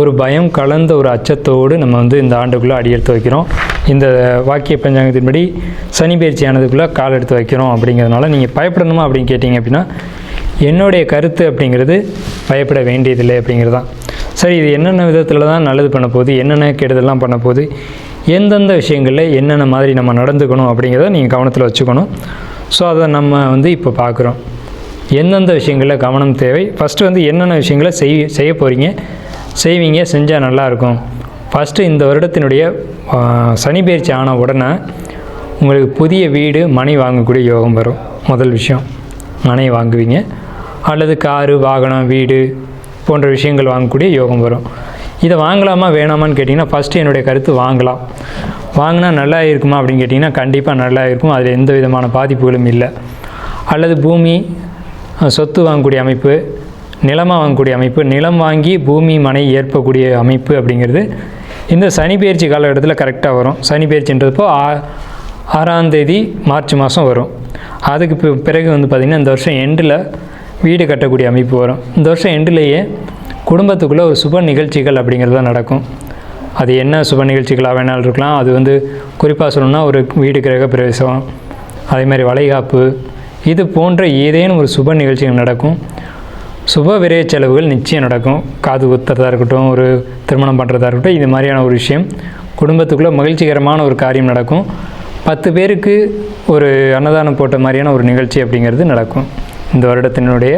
ஒரு பயம் கலந்த ஒரு அச்சத்தோடு நம்ம வந்து இந்த ஆண்டுக்குள்ளே அடியெடுத்து வைக்கிறோம். இந்த வாக்கிய பஞ்சாங்கத்தின்படி சனி பயிற்சி ஆனதுக்குள்ளே கால் எடுத்து வைக்கிறோம். அப்படிங்கிறதுனால நீங்கள் பயப்படணுமா அப்படின்னு கேட்டிங்க அப்படின்னா, என்னுடைய கருத்து அப்படிங்கிறது பயப்பட வேண்டியதில்லை அப்படிங்கிறது தான். சரி, இது என்னென்ன விதத்தில் தான் நல்லது பண்ண போகுது, என்னென்ன கெடுதலாம் பண்ண போகுது, எந்தெந்த விஷயங்களில் என்னென்ன மாதிரி நம்ம நடந்துக்கணும் அப்படிங்கிறத நீங்கள் கவனத்தில் வச்சுக்கணும். ஸோ அதை நம்ம வந்து இப்போ பார்க்குறோம். எந்தெந்த விஷயங்களில் கவனம் தேவை, ஃபஸ்ட்டு வந்து என்னென்ன விஷயங்களை செய்ய போகிறீங்க, செய்வீங்க, செஞ்சால் நல்லாயிருக்கும். ஃபஸ்ட்டு இந்த வருடத்தினுடைய சனி பயிற்சி ஆன உடனே உங்களுக்கு புதிய வீடு, மனை வாங்கக்கூடிய யோகம் வரும். முதல் விஷயம், மனை வாங்குவீங்க, அல்லது காரு, வாகனம், வீடு போன்ற விஷயங்கள் வாங்கக்கூடிய யோகம் வரும். இதை வாங்கலாமா வேணாமான்னு கேட்டிங்கன்னா, ஃபஸ்ட்டு என்னுடைய கருத்து வாங்கலாம். வாங்கினா நல்லா இருக்குமா அப்படின்னு கேட்டிங்கன்னா, கண்டிப்பாக நல்லா இருக்கும். அதில் எந்த விதமான பாதிப்புகளும் இல்லை. அல்லது பூமி, சொத்து வாங்கக்கூடிய அமைப்பு, நிலமாக வாங்கக்கூடிய அமைப்பு, நிலம் வாங்கி பூமி, மனை ஏற்பக்கூடிய அமைப்பு அப்படிங்கிறது இந்த சனி பயிற்சி காலகட்டத்தில் கரெக்டாக வரும். சனி பயிற்சின்றப்போ 6ஆம் தேதி மார்ச் மாதம் வரும். அதுக்கு பிறகு வந்து பார்த்திங்கன்னா இந்த வருஷம் எண்டில் வீடு கட்டக்கூடிய அமைப்பு வரும். இந்த வருஷம் எண்டிலேயே குடும்பத்துக்குள்ளே ஒரு சுப நிகழ்ச்சிகள் அப்படிங்கிறது தான் நடக்கும். அது என்ன சுப நிகழ்ச்சிகளாக வேணாலும் இருக்கலாம். அது வந்து குறிப்பாக சொல்லணும்னா ஒரு வீடு கிரக பிரவேசம், அதே மாதிரி வளைகாப்பு, இது போன்ற ஏதேனும் ஒரு சுப நிகழ்ச்சிகள் நடக்கும். சுப விரைய செலவுகள் நிச்சயம் நடக்கும். காது குத்துறதா இருக்கட்டும், ஒரு திருமணம் பண்ணுறதா இருக்கட்டும், இது மாதிரியான ஒரு விஷயம் குடும்பத்துக்குள்ளே மகிழ்ச்சிகரமான ஒரு காரியம் நடக்கும். 10 பேருக்கு ஒரு அன்னதானம் போட்ட மாதிரியான ஒரு நிகழ்ச்சி அப்படிங்கிறது நடக்கும். இந்த வருடத்தினுடைய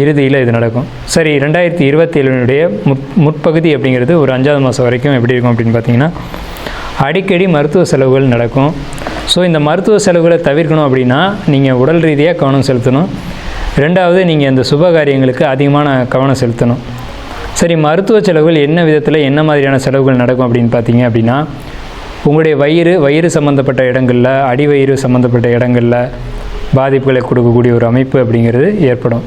இறுதியில் இது நடக்கும். சரி, 2027 முற்பகுதி அப்படிங்கிறது ஒரு 5ஆவது மாதம் வரைக்கும் எப்படி இருக்கும் அப்படின்னு பார்த்தீங்கன்னா, அடிக்கடி மருத்துவ செலவுகள் நடக்கும். ஸோ இந்த மருத்துவ செலவுகளை தவிர்க்கணும் அப்படின்னா நீங்கள் உடல் ரீதியாக கவனம் செலுத்தணும். 2வது, நீங்கள் இந்த சுப காரியங்களுக்கு அதிகமான கவனம் செலுத்தணும். சரி, மருத்துவ செலவுகள் என்ன விதத்தில் என்ன மாதிரியான செலவுகள் நடக்கும் அப்படின்னு பார்த்தீங்க அப்படின்னா, உங்களுடைய வயிறு சம்மந்தப்பட்ட இடங்களில், அடிவயிறு சம்மந்தப்பட்ட இடங்களில் பாதிப்புகளை கொடுக்கக்கூடிய ஒரு அமைப்பு அப்படிங்கிறது ஏற்படும்.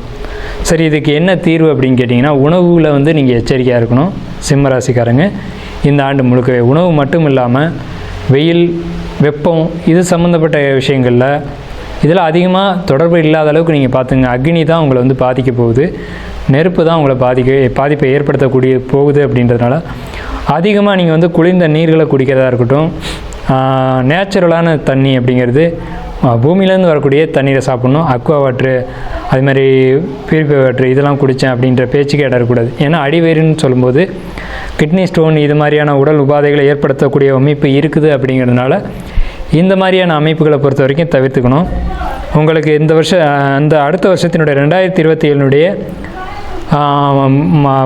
சரி, இதுக்கு என்ன தீர்வு அப்படின்னு கேட்டிங்கன்னா, உணவில் வந்து நீங்கள் எச்சரிக்கையாக இருக்கணும். சிம்ம ராசிக்காரங்க இந்த ஆண்டு முழுக்கவே உணவு மட்டும் இல்லாமல் வெயில், வெப்பம் இது சம்மந்தப்பட்ட விஷயங்களில் இதில் அதிகமாக தொடர்பு இல்லாத அளவுக்கு நீங்கள் பார்த்துங்க. அக்னி தான் உங்களை வந்து பாதிக்க போகுது, நெருப்பு தான் உங்களை பாதிப்பை ஏற்படுத்தக்கூடிய போகுது. அப்படின்றதுனால அதிகமாக நீங்கள் வந்து குளிர்ந்த நீர்களை குடிக்கிறதா இருக்கட்டும், நேச்சுரலான தண்ணி அப்படிங்கிறது பூமியிலேருந்து வரக்கூடிய தண்ணீரை சாப்பிட்ணும். அக்வா வாட்ரு, அது மாதிரி பியூரிஃபை வாட்ரு இதெல்லாம் குடித்தேன் அப்படின்ற பேச்சுக்கே இடம் இருக்கக்கூடாது. ஏன்னா அடிவயிறுன்னு சொல்லும்போது கிட்னி ஸ்டோன் இது மாதிரியான உடல் உபாதைகளை ஏற்படுத்தக்கூடிய அமைப்பு இருக்குது. அப்படிங்கிறதுனால இந்த மாதிரியான அமைப்புகளை பொறுத்த வரைக்கும் தவிர்த்துக்கணும். உங்களுக்கு இந்த அடுத்த வருஷத்தினுடைய 2027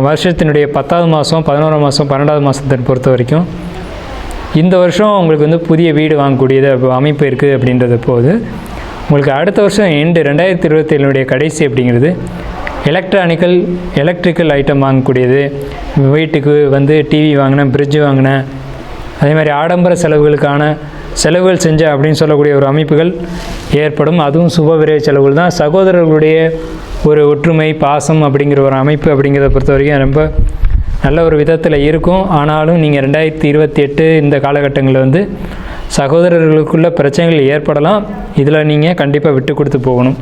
வருஷத்தினுடைய 10ஆவது மாதம், 11ஆம் மாதம், 12ஆவது மாதத்தை பொறுத்த வரைக்கும் இந்த வருஷம் உங்களுக்கு வந்து புதிய வீடு வாங்கக்கூடியது அமைப்பு இருக்குது. அப்படின்றது போது உங்களுக்கு அடுத்த வருஷம் 2027 கடைசி அப்படிங்கிறது எலக்ட்ரிக்கல் ஐட்டம் வாங்கக்கூடியது, வீட்டுக்கு வந்து டிவி வாங்கினேன், ஃப்ரிட்ஜு வாங்கினேன், அதே மாதிரி ஆடம்பர செலவுகள் செஞ்ச அப்படின்னு சொல்லக்கூடிய ஒரு அமைப்புகள் ஏற்படும். அதுவும் சுப விரைவு செலவுகள் தான். சகோதரர்களுடைய ஒரு ஒற்றுமை, பாசம் அப்படிங்கிற ஒரு அமைப்பு அப்படிங்கிறத பொறுத்த வரைக்கும் ரொம்ப நல்ல ஒரு விதத்தில் இருக்கும். ஆனாலும் நீங்கள் 2028 இந்த காலகட்டங்களில் வந்து சகோதரர்களுக்குள்ள பிரச்சனைகள் ஏற்படலாம். இதில் நீங்கள் கண்டிப்பாக விட்டு கொடுத்து போகணும்.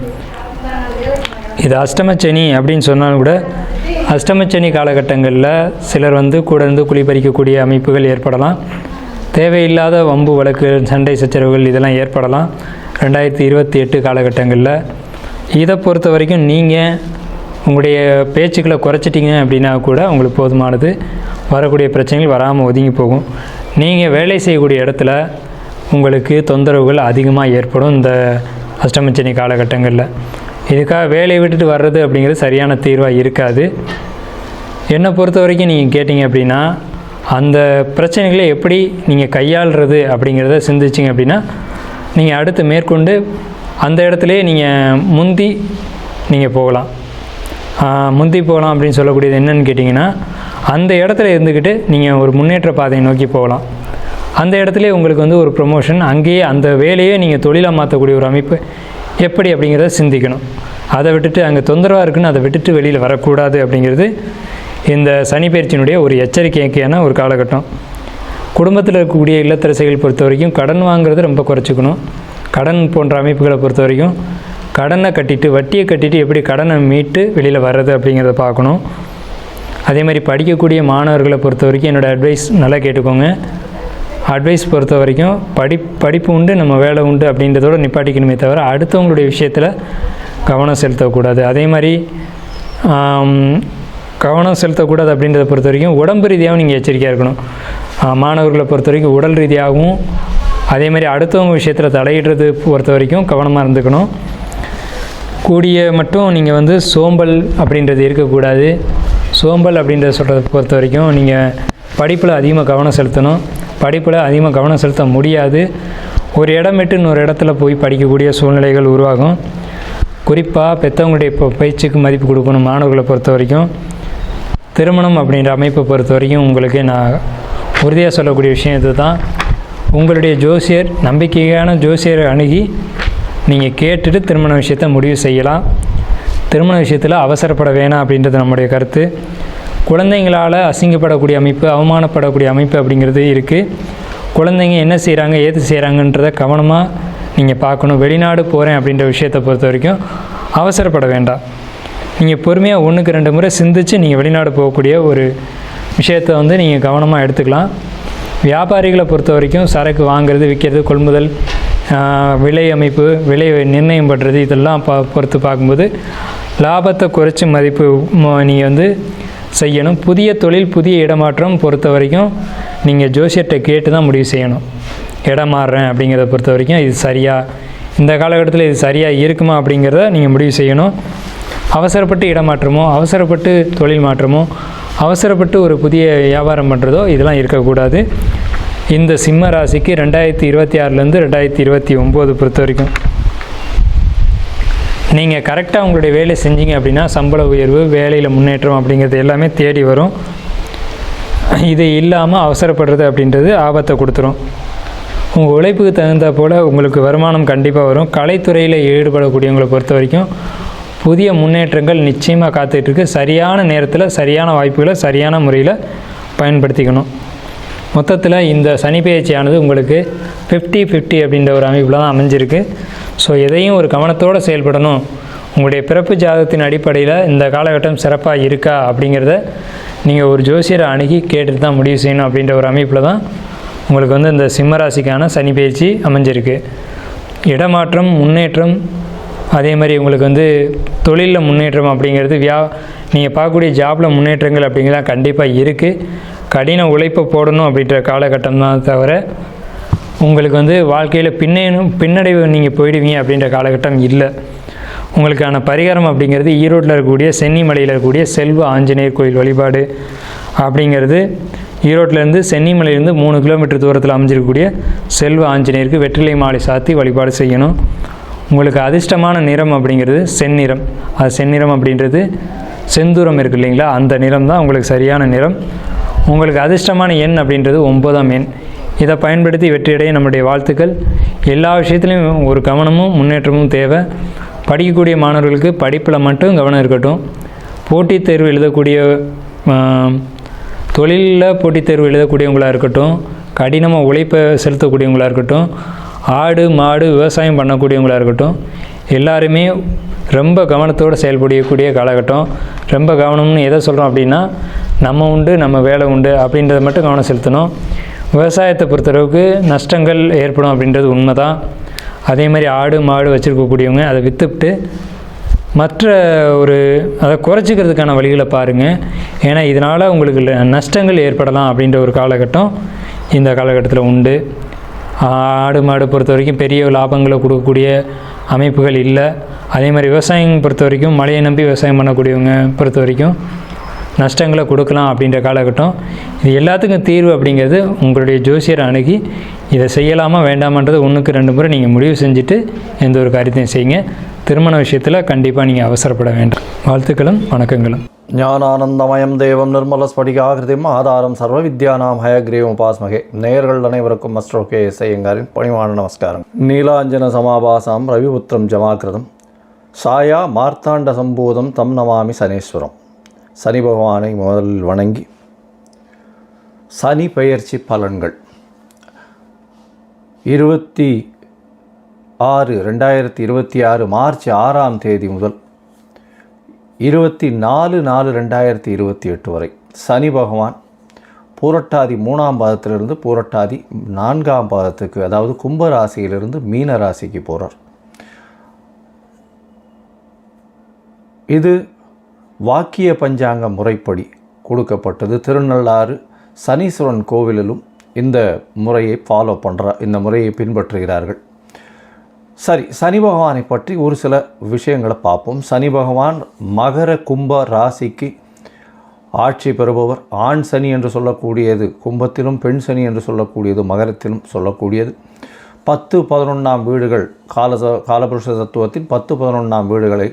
இது அஷ்டமச்சனி அப்படின்னு சொன்னாலும் கூட அஷ்டமச்சனி காலகட்டங்களில் சிலர் வந்து கூட இருந்து குளிப்பறிக்கக்கூடிய அமைப்புகள் ஏற்படலாம். தேவையில்லாத வம்பு வழக்குகள், சண்டை சச்சரவுகள் இதெல்லாம் ஏற்படலாம் 2028 காலகட்டங்களில். இதை பொறுத்த வரைக்கும் நீங்கள் உங்களுடைய பேச்சுக்களை குறைச்சிட்டிங்க அப்படின்னா கூட உங்களுக்கு போதுமானது. வரக்கூடிய பிரச்சனைகள் வராமல் ஒதுங்கி போகும். நீங்கள் வேலை செய்யக்கூடிய இடத்துல உங்களுக்கு தொந்தரவுகள் அதிகமாக ஏற்படும் இந்த அஷ்டமச்சனி காலகட்டங்களில். இதுக்காக வேலையை விட்டுட்டு வர்றது அப்படிங்கிறது சரியான தீர்வாக இருக்காது. என்னை பொறுத்த வரைக்கும் நீங்கள் கேட்டிங்க அப்படின்னா, அந்த பிரச்சனைகளை எப்படி நீங்கள் கையாளுறது அப்படிங்கிறத சிந்திச்சிங்க அப்படின்னா, நீங்கள் அடுத்து மேற்கொண்டு அந்த இடத்துலையே நீங்கள் போகலாம். முந்தி போகலாம் அப்படின்னு சொல்லக்கூடியது என்னன்னு கேட்டிங்கன்னா, அந்த இடத்துல இருந்துக்கிட்டு நீங்கள் ஒரு முன்னேற்ற பாதையை நோக்கி போகலாம். அந்த இடத்துலேயே உங்களுக்கு வந்து ஒரு ப்ரொமோஷன், அங்கேயே அந்த வேலையே நீங்கள் தொழிலாக மாற்றக்கூடிய ஒரு அமைப்பு எப்படி அப்படிங்கிறத சிந்திக்கணும். அதை விட்டுட்டு அங்கே தொந்தரவாக இருக்குன்னு அதை விட்டுட்டு வெளியில் வரக்கூடாது. அப்படிங்கிறது இந்த சனி பயிற்சியினுடைய ஒரு எச்சரிக்கையான ஒரு காலகட்டம். குடும்பத்தில் இருக்கக்கூடிய இல்லத்தரசிகள் பொறுத்த வரைக்கும் கடன் வாங்குறது ரொம்ப குறைச்சிக்கணும். கடன் போன்ற அமைப்புகளை பொறுத்த வரைக்கும் கடனை கட்டிட்டு, வட்டியை கட்டிட்டு எப்படி கடனை மீட்டு வெளியில் வர்றது அப்படிங்கிறத பார்க்கணும். அதே மாதிரி படிக்கக்கூடிய மாணவர்களை பொறுத்த வரைக்கும் என்னோடய அட்வைஸ் நல்லா கேட்டுக்கோங்க. அட்வைஸ் பொறுத்த வரைக்கும் படிப்பு உண்டு, நம்ம வேலை உண்டு அப்படின்றதோட நிப்பாட்டிக்கணுமே தவிர அடுத்தவங்களுடைய விஷயத்தில் கவனம் செலுத்தக்கூடாது. அதே மாதிரி கவனம் செலுத்தக்கூடாது அப்படின்றத பொறுத்த வரைக்கும் உடம்பு ரீதியாகவும் நீங்கள் எச்சரிக்கையாக இருக்கணும். மாணவர்களை பொறுத்த வரைக்கும் உடல் ரீதியாகவும், அதே மாதிரி அடுத்தவங்க விஷயத்தில் தலையிடுறது பொறுத்த வரைக்கும் கவனமாக இருந்துக்கணும். கூடிய மட்டும் நீங்கள் வந்து சோம்பல் அப்படின்றது இருக்கக்கூடாது. சோம்பல் அப்படின்றத சொல்கிறத பொறுத்த வரைக்கும் நீங்கள் படிப்பில் அதிகமாக கவனம் செலுத்தணும். படிப்பில் அதிகமாக கவனம் செலுத்த முடியாது. ஒரு இடம் விட்டு இன்னொரு இடத்துல போய் படிக்கக்கூடிய சூழ்நிலைகள் உருவாகும். குறிப்பாக பெற்றவங்களுடைய பேச்சுக்கு மதிப்பு கொடுக்கணும். மாணவர்களை பொறுத்த வரைக்கும் திருமணம் அப்படின்ற அமைப்பை பொறுத்த வரைக்கும் உங்களுக்கு நான் உறுதியாக சொல்லக்கூடிய விஷயம் இது தான். உங்களுடைய ஜோசியர், நம்பிக்கையான ஜோசியரை அணுகி நீங்கள் கேட்டுட்டு திருமண விஷயத்தை முடிவு செய்யலாம். திருமண விஷயத்தில் அவசரப்பட வேணாம் அப்படின்றது நம்முடைய கருத்து. குழந்தைங்களால் அசிங்கப்படக்கூடிய அமைப்பு, அவமானப்படக்கூடிய அமைப்பு அப்படிங்கிறது இருக்குது. குழந்தைங்க என்ன செய்கிறாங்க, ஏது செய்கிறாங்கன்றதை கவனமாக நீங்கள் பார்க்கணும். வெளிநாடு போகிறேன் அப்படின்ற விஷயத்தை பொறுத்த வரைக்கும் அவசரப்பட வேண்டாம். நீங்கள் பொறுமையாக 1க்கு 2 முறை சிந்தித்து நீங்கள் வெளிநாடு போகக்கூடிய ஒரு விஷயத்தை வந்து நீங்கள் கவனமாக எடுத்துக்கலாம். வியாபாரிகளை பொறுத்த வரைக்கும் சரக்கு வாங்கிறது, விற்கிறது, கொள்முதல், விலை அமைப்பு, விலை நிர்ணயம் பண்ணுறது இதெல்லாம் பொறுத்து பார்க்கும்போது லாபத்தை குறைச்சி மதிப்பு நீங்கள் வந்து செய்யணும். புதிய தொழில், புதிய இடமாற்றம் பொறுத்த வரைக்கும் நீங்கள் ஜோசியர்கிட்ட கேட்டு தான் முடிவு செய்யணும். இடம் மாறுறேன் அப்படிங்கிறத பொறுத்த வரைக்கும் இது சரியாக, இந்த காலகட்டத்தில் இது சரியாக இருக்குமா அப்படிங்கிறத நீங்கள் முடிவு செய்யணும். அவசரப்பட்டு இடமாற்றமோ, அவசரப்பட்டு தொழில் மாற்றமோ, அவசரப்பட்டு ஒரு புதிய வியாபாரம் பண்ணுறதோ இதெல்லாம் இருக்கக்கூடாது. இந்த சிம்ம ராசிக்கு 2026 2029 பொறுத்த வரைக்கும் நீங்கள் கரெக்டாக உங்களுடைய வேலை செஞ்சீங்க அப்படின்னா சம்பள உயர்வு, வேலையில் முன்னேற்றம் அப்படிங்கிறது எல்லாமே தேடி வரும். இது இல்லாமல் அவசரப்படுறது அப்படின்றது ஆபத்தை கொடுத்துரும். உங்கள் உழைப்புக்கு தகுந்த போல் உங்களுக்கு வருமானம் கண்டிப்பாக வரும். கலைத்துறையில் ஈடுபடக்கூடியவங்களை பொறுத்த வரைக்கும் புதிய முன்னேற்றங்கள் நிச்சயமாக காத்துட்ருக்கு. சரியான நேரத்தில் சரியான வாய்ப்புகளை சரியான முறையில் பயன்படுத்திக்கணும். மொத்தத்தில் இந்த சனி பெயர்ச்சியானது உங்களுக்கு 50-50 அப்படின்ற ஒரு அமைப்பில் தான் அமைஞ்சிருக்கு. ஸோ எதையும் ஒரு கவனத்தோடு செயல்படணும். உங்களுடைய பிறப்பு ஜாதகத்தின் அடிப்படையில் இந்த காலகட்டம் சிறப்பாக இருக்கா அப்படிங்கிறத நீங்கள் ஒரு ஜோசியரை அணுகி கேட்டுட்டு தான் முடிவு செய்யணும் அப்படின்ற ஒரு அமைப்பில் தான் உங்களுக்கு இந்த சிம்மராசிக்கான சனி பெயர்ச்சி அமைஞ்சிருக்கு. இடமாற்றம், முன்னேற்றம், அதே மாதிரி உங்களுக்கு தொழிலில் முன்னேற்றம் அப்படிங்கிறது நீங்கள் பார்க்கக்கூடிய ஜாபில் முன்னேற்றங்கள் அப்படிங்கிறதான் கண்டிப்பாக இருக்குது. கடின உழைப்பை போடணும் அப்படின்ற காலகட்டம் தான் தவிர உங்களுக்கு வாழ்க்கையில் பின்னடைவு நீங்கள் போயிடுவீங்க அப்படின்ற காலகட்டம் இல்லை. உங்களுக்கான பரிகாரம் அப்படிங்கிறது ஈரோட்டில் இருக்கக்கூடிய சென்னிமலையில் இருக்கக்கூடிய செல்வ ஆஞ்சநேயர் கோயில் வழிபாடு அப்படிங்கிறது. ஈரோட்டிலேருந்து சென்னிமலையிலேருந்து 3 கிலோமீட்டர் தூரத்தில் அமைஞ்சிருக்கக்கூடிய செல்வ ஆஞ்சநேயருக்கு வெற்றிலை மாலை சாத்தி வழிபாடு செய்யணும். உங்களுக்கு அதிர்ஷ்டமான நிறம் அப்படிங்கிறது செந்நிறம். அது செந்நிறம் அப்படின்றது செந்தூரம் இருக்குது இல்லைங்களா, அந்த நிறம் தான் உங்களுக்கு சரியான நிறம். உங்களுக்கு அதிர்ஷ்டமான எண் அப்படின்றது 9ஆம் எண். இதை பயன்படுத்தி வெற்றியடைய நம்முடைய வாழ்த்துக்கள். எல்லா விஷயத்துலையும் ஒரு கவனமும் முன்னேற்றமும் தேவை. படிக்கக்கூடிய மாணவர்களுக்கு படிப்பில் மட்டும் கவனம் இருக்கட்டும். போட்டித் தேர்வு எழுதக்கூடிய தொழிலில் போட்டித் தேர்வு எழுதக்கூடியவங்களாக இருக்கட்டும், கடினமாக உழைப்பை செலுத்தக்கூடியவங்களாக இருக்கட்டும், ஆடு மாடு விவசாயம் பண்ணக்கூடியவங்களாக இருக்கட்டும், எல்லாருமே ரொம்ப கவனத்தோடு செயல்படக்கூடிய காலகட்டம். ரொம்ப கவனம்னு எதை சொல்கிறோம் அப்படின்னா, நம்ம உண்டு நம்ம வேலை உண்டு அப்படின்றத மட்டும் கவனம் செலுத்தணும். விவசாயத்தை பொறுத்தளவுக்கு நஷ்டங்கள் ஏற்படும் அப்படின்றது உண்மை தான். அதே மாதிரி ஆடு மாடு வச்சுருக்கக்கூடியவங்க அதை விற்றுவிட்டு மற்ற அதை குறைச்சிக்கிறதுக்கான வழிகளை பாருங்கள். ஏன்னா இதனால் உங்களுக்கு நஷ்டங்கள் ஏற்படலாம் அப்படின்ற ஒரு காலகட்டம் இந்த காலகட்டத்தில் உண்டு. ஆடு மாடு பொறுத்த வரைக்கும் பெரிய லாபங்களை கொடுக்கக்கூடிய அமைப்புகள் இல்லை. அதே மாதிரி விவசாயம் பொறுத்த வரைக்கும் மழையை நம்பி விவசாயம் பண்ணக்கூடியவங்க பொறுத்த வரைக்கும் நஷ்டங்களை கொடுக்கலாம் அப்படின்ற காலகட்டம். இது எல்லாத்துக்கும் தீர்வு அப்படிங்கிறது உங்களுடைய ஜோசியரை அணுகி இதை செய்யலாமா வேண்டாமன்றது 1க்கு 2 முறை நீங்கள் முடிவு செஞ்சுட்டு எந்த ஒரு காரியத்தையும் செய்யுங்க. திருமண விஷயத்தில் கண்டிப்பாக நீங்கள் அவசரப்பட வேண்டாம். வாழ்த்துக்களும் வணக்கங்களும். ஞானானந்தமயம் தேவம் நிர்மல ஸ்படிகாகிருதிம் ஆதாரம் சர்வ வித்யானாம் ஹயக்ரீவம் உபாஸ்மகே. நேயர்கள் அனைவருக்கும் மஸ்டர் கே ஐயங்காரின் பணிவான நமஸ்காரம். நீலாஞ்சன சமாபாசாம் ரவிபுத்திரம் ஜமாக்கிருதம் சாயா மார்த்தாண்ட சம்பூதம் தம் நமாமி சனீஸ்வரம். சனி பகவானை முதலில் வணங்கி சனி பெயர்ச்சி பலன்கள் 26/2026 மார்ச் 6ஆம் தேதி முதல் 24/4/2028 வரை சனி பகவான் பூரட்டாதி 3ஆம் பாதத்திலிருந்து பூரட்டாதி 4ஆம் பாதத்துக்கு, அதாவது கும்பராசியிலிருந்து மீன ராசிக்கு போகிறார். இது வாக்கிய பஞ்சாங்க முறைப்படி கொடுக்கப்பட்டது. திருநள்ளாறு சனீஸ்வரன் கோவிலிலும் இந்த முறையை இந்த முறையை பின்பற்றுகிறார்கள். சரி, சனி பகவானை பற்றி ஒரு சில விஷயங்களை பார்ப்போம். சனி பகவான் மகர கும்ப ராசிக்கு ஆட்சி பெறுபவர். ஆண் சனி என்று சொல்லக்கூடியது கும்பத்திலும், பெண் சனி என்று சொல்லக்கூடியது மகரத்திலும் சொல்லக்கூடியது. 10-11ஆம் வீடுகள் காலபுருஷ தத்துவத்தின் 10-11ஆம் வீடுகளை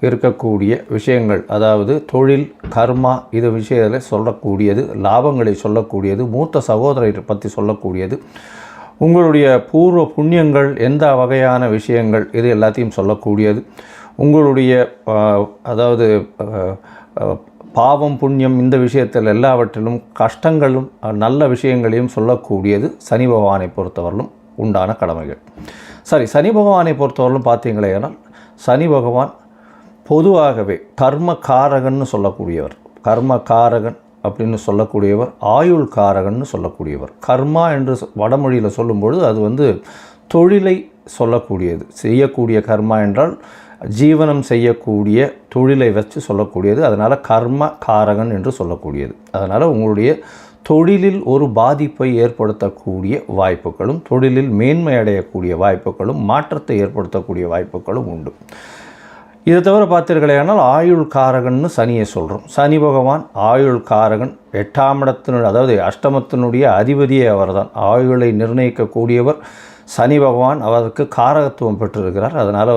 இருக்கக்கூடிய விஷயங்கள், அதாவது தொழில் கர்மா இது விஷயத்தில் சொல்லக்கூடியது, லாபங்களை சொல்லக்கூடியது, மூத்த சகோதரரை பற்றி சொல்லக்கூடியது, உங்களுடைய பூர்வ புண்ணியங்கள் எந்த வகையான விஷயங்கள் இது எல்லாத்தையும் சொல்லக்கூடியது, உங்களுடைய அதாவது பாவம் புண்ணியம் இந்த விஷயத்தில் எல்லாவற்றிலும் கஷ்டங்களும் நல்ல விஷயங்களையும் சொல்லக்கூடியது சனி பகவானை பொறுத்தவரையிலும் உண்டான கடமைகள். சரி, சனி பகவானை பொறுத்தவரையிலும் பார்த்தீங்களேனால் சனி பகவான் பொதுவாகவே கர்மகாரகன்னு சொல்லக்கூடியவர். கர்மகாரகன் அப்படின்னு சொல்லக்கூடியவர், ஆயுள் காரகன்னு சொல்லக்கூடியவர். கர்மா என்று வடமொழியில் சொல்லும்பொழுது அது தொழிலை சொல்லக்கூடியது. செய்யக்கூடிய கர்மா என்றால் ஜீவனம் செய்யக்கூடிய தொழிலை வச்சு சொல்லக்கூடியது. அதனால் கர்ம காரகன் என்று சொல்லக்கூடியது. அதனால் உங்களுடைய தொழிலில் ஒரு பாதிப்பை ஏற்படுத்தக்கூடிய வாய்ப்புகளும், தொழிலில் மேன்மை அடையக்கூடிய வாய்ப்புகளும், மாற்றத்தை ஏற்படுத்தக்கூடிய வாய்ப்புகளும் உண்டு. இதை தவிர பார்த்தீர்களேனால் ஆயுள் காரகன்னு சனியை சொல்கிறோம். சனி பகவான் ஆயுள் காரகன், 8ஆம் இடத்தினுடைய, அதாவது அஷ்டமத்தினுடைய அதிபதியே அவர் தான். ஆயுளை நிர்ணயிக்கக்கூடியவர் சனி பகவான், அவருக்கு காரகத்துவம் பெற்றிருக்கிறார். அதனால்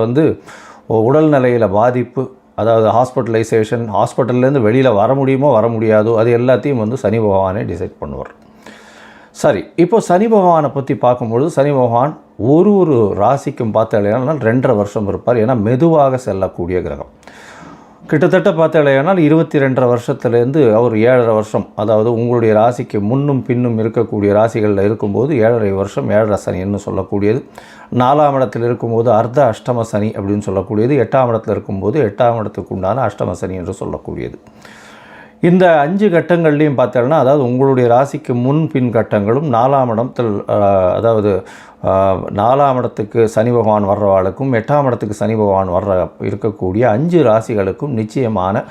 உடல்நிலையில் பாதிப்பு, அதாவது ஹாஸ்பிட்டலைசேஷன், ஹாஸ்பிட்டல்லேருந்து வெளியில் வர முடியுமோ வர முடியாதோ அது எல்லாத்தையும் சனி பகவானே டிசைட் பண்ணுவார். சரி, இப்போ சனி பகவானை பற்றி பார்க்கும்பொழுது சனி பகவான் ஒரு ராசிக்கும் பார்த்தாலேனால் 2.5 வருஷம் இருப்பார். ஏன்னா மெதுவாக செல்லக்கூடிய கிரகம். கிட்டத்தட்ட பார்த்தாலேனால் 22.5 வருஷத்துலேருந்து அவர் 7.5 வருஷம், அதாவது உங்களுடைய ராசிக்கு முன்னும் பின்னும் இருக்கக்கூடிய ராசிகளில் இருக்கும்போது 7.5 வருஷம் 7.5 சனின்னு சொல்லக்கூடியது. 4ஆம் இடத்தில் இருக்கும்போது அர்த்த அஷ்டம சனி அப்படின்னு சொல்லக்கூடியது. 8ஆம் இடத்தில் இருக்கும்போது 8ஆம் இடத்துக்கு உண்டான அஷ்டம சனி என்று சொல்லக்கூடியது. இந்த 5 கட்டங்கள்லையும் பார்த்தோம்னா, அதாவது உங்களுடைய ராசிக்கு முன் பின் கட்டங்களும் 4ஆம் இடத்தில், அதாவது 4ஆம் இடத்துக்கு சனி பகவான் வர்றவாளுக்கும் 8ஆம் இடத்துக்கு சனி பகவான் இருக்கக்கூடிய 5 ராசிகளுக்கும் நிச்சயமான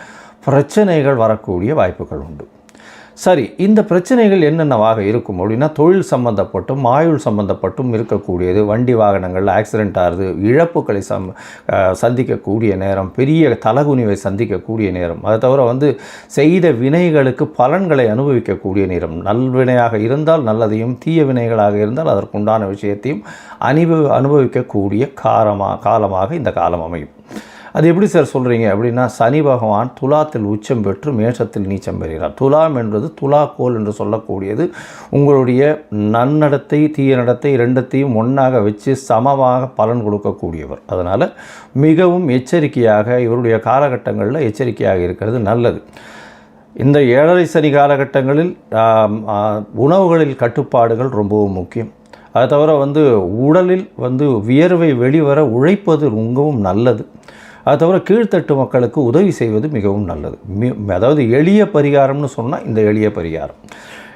பிரச்சனைகள் வரக்கூடிய வாய்ப்புகள் உண்டு. சரி, இந்த பிரச்சனைகள் என்னென்னவாக இருக்கும் அப்படின்னா, தொழில் சம்பந்தப்பட்டும் ஆயுள் சம்பந்தப்பட்டும் இருக்கக்கூடியது. வண்டி வாகனங்கள் ஆக்சிடெண்ட் ஆகுது, இழப்புகளை சந்திக்கக்கூடிய நேரம், பெரிய தலகுனிவை சந்திக்கக்கூடிய நேரம். அதை தவிர செய்த வினைகளுக்கு பலன்களை அனுபவிக்கக்கூடிய நேரம். நல்வினையாக இருந்தால் நல்லதையும், தீய வினைகளாக இருந்தால் அதற்குண்டான விஷயத்தையும் அனுபவிக்கக்கூடிய காலமாக இந்த காலம் அமையும். அது எப்படி சார் சொல்கிறீங்க அப்படின்னா, சனி பகவான் துலாத்தில் உச்சம் பெற்று மேஷத்தில் நீச்சம் பெறுகிறார். துலாம் என்பது துலாக்கோல் என்று சொல்லக்கூடியது உங்களுடைய நன்னடத்தை தீய நடத்தை ரெண்டத்தையும் ஒன்றாக வச்சு சமமாக பலன் கொடுக்கக்கூடியவர். அதனால் மிகவும் எச்சரிக்கையாக இவருடைய காலகட்டங்களில் எச்சரிக்கையாக இருக்கிறது நல்லது. இந்த 7.5 சனி காலகட்டங்களில் உணவுகளில் கட்டுப்பாடுகள் ரொம்பவும் முக்கியம். அதை தவிர உடலில் வியர்வை வெளிவர உழைப்பது ரொம்பவும் நல்லது. அது தவிர கீழ்த்தட்டு மக்களுக்கு உதவி செய்வது மிகவும் நல்லது. அதாவது எளிய பரிகாரம்னு சொன்னால் இந்த எளிய பரிகாரம்.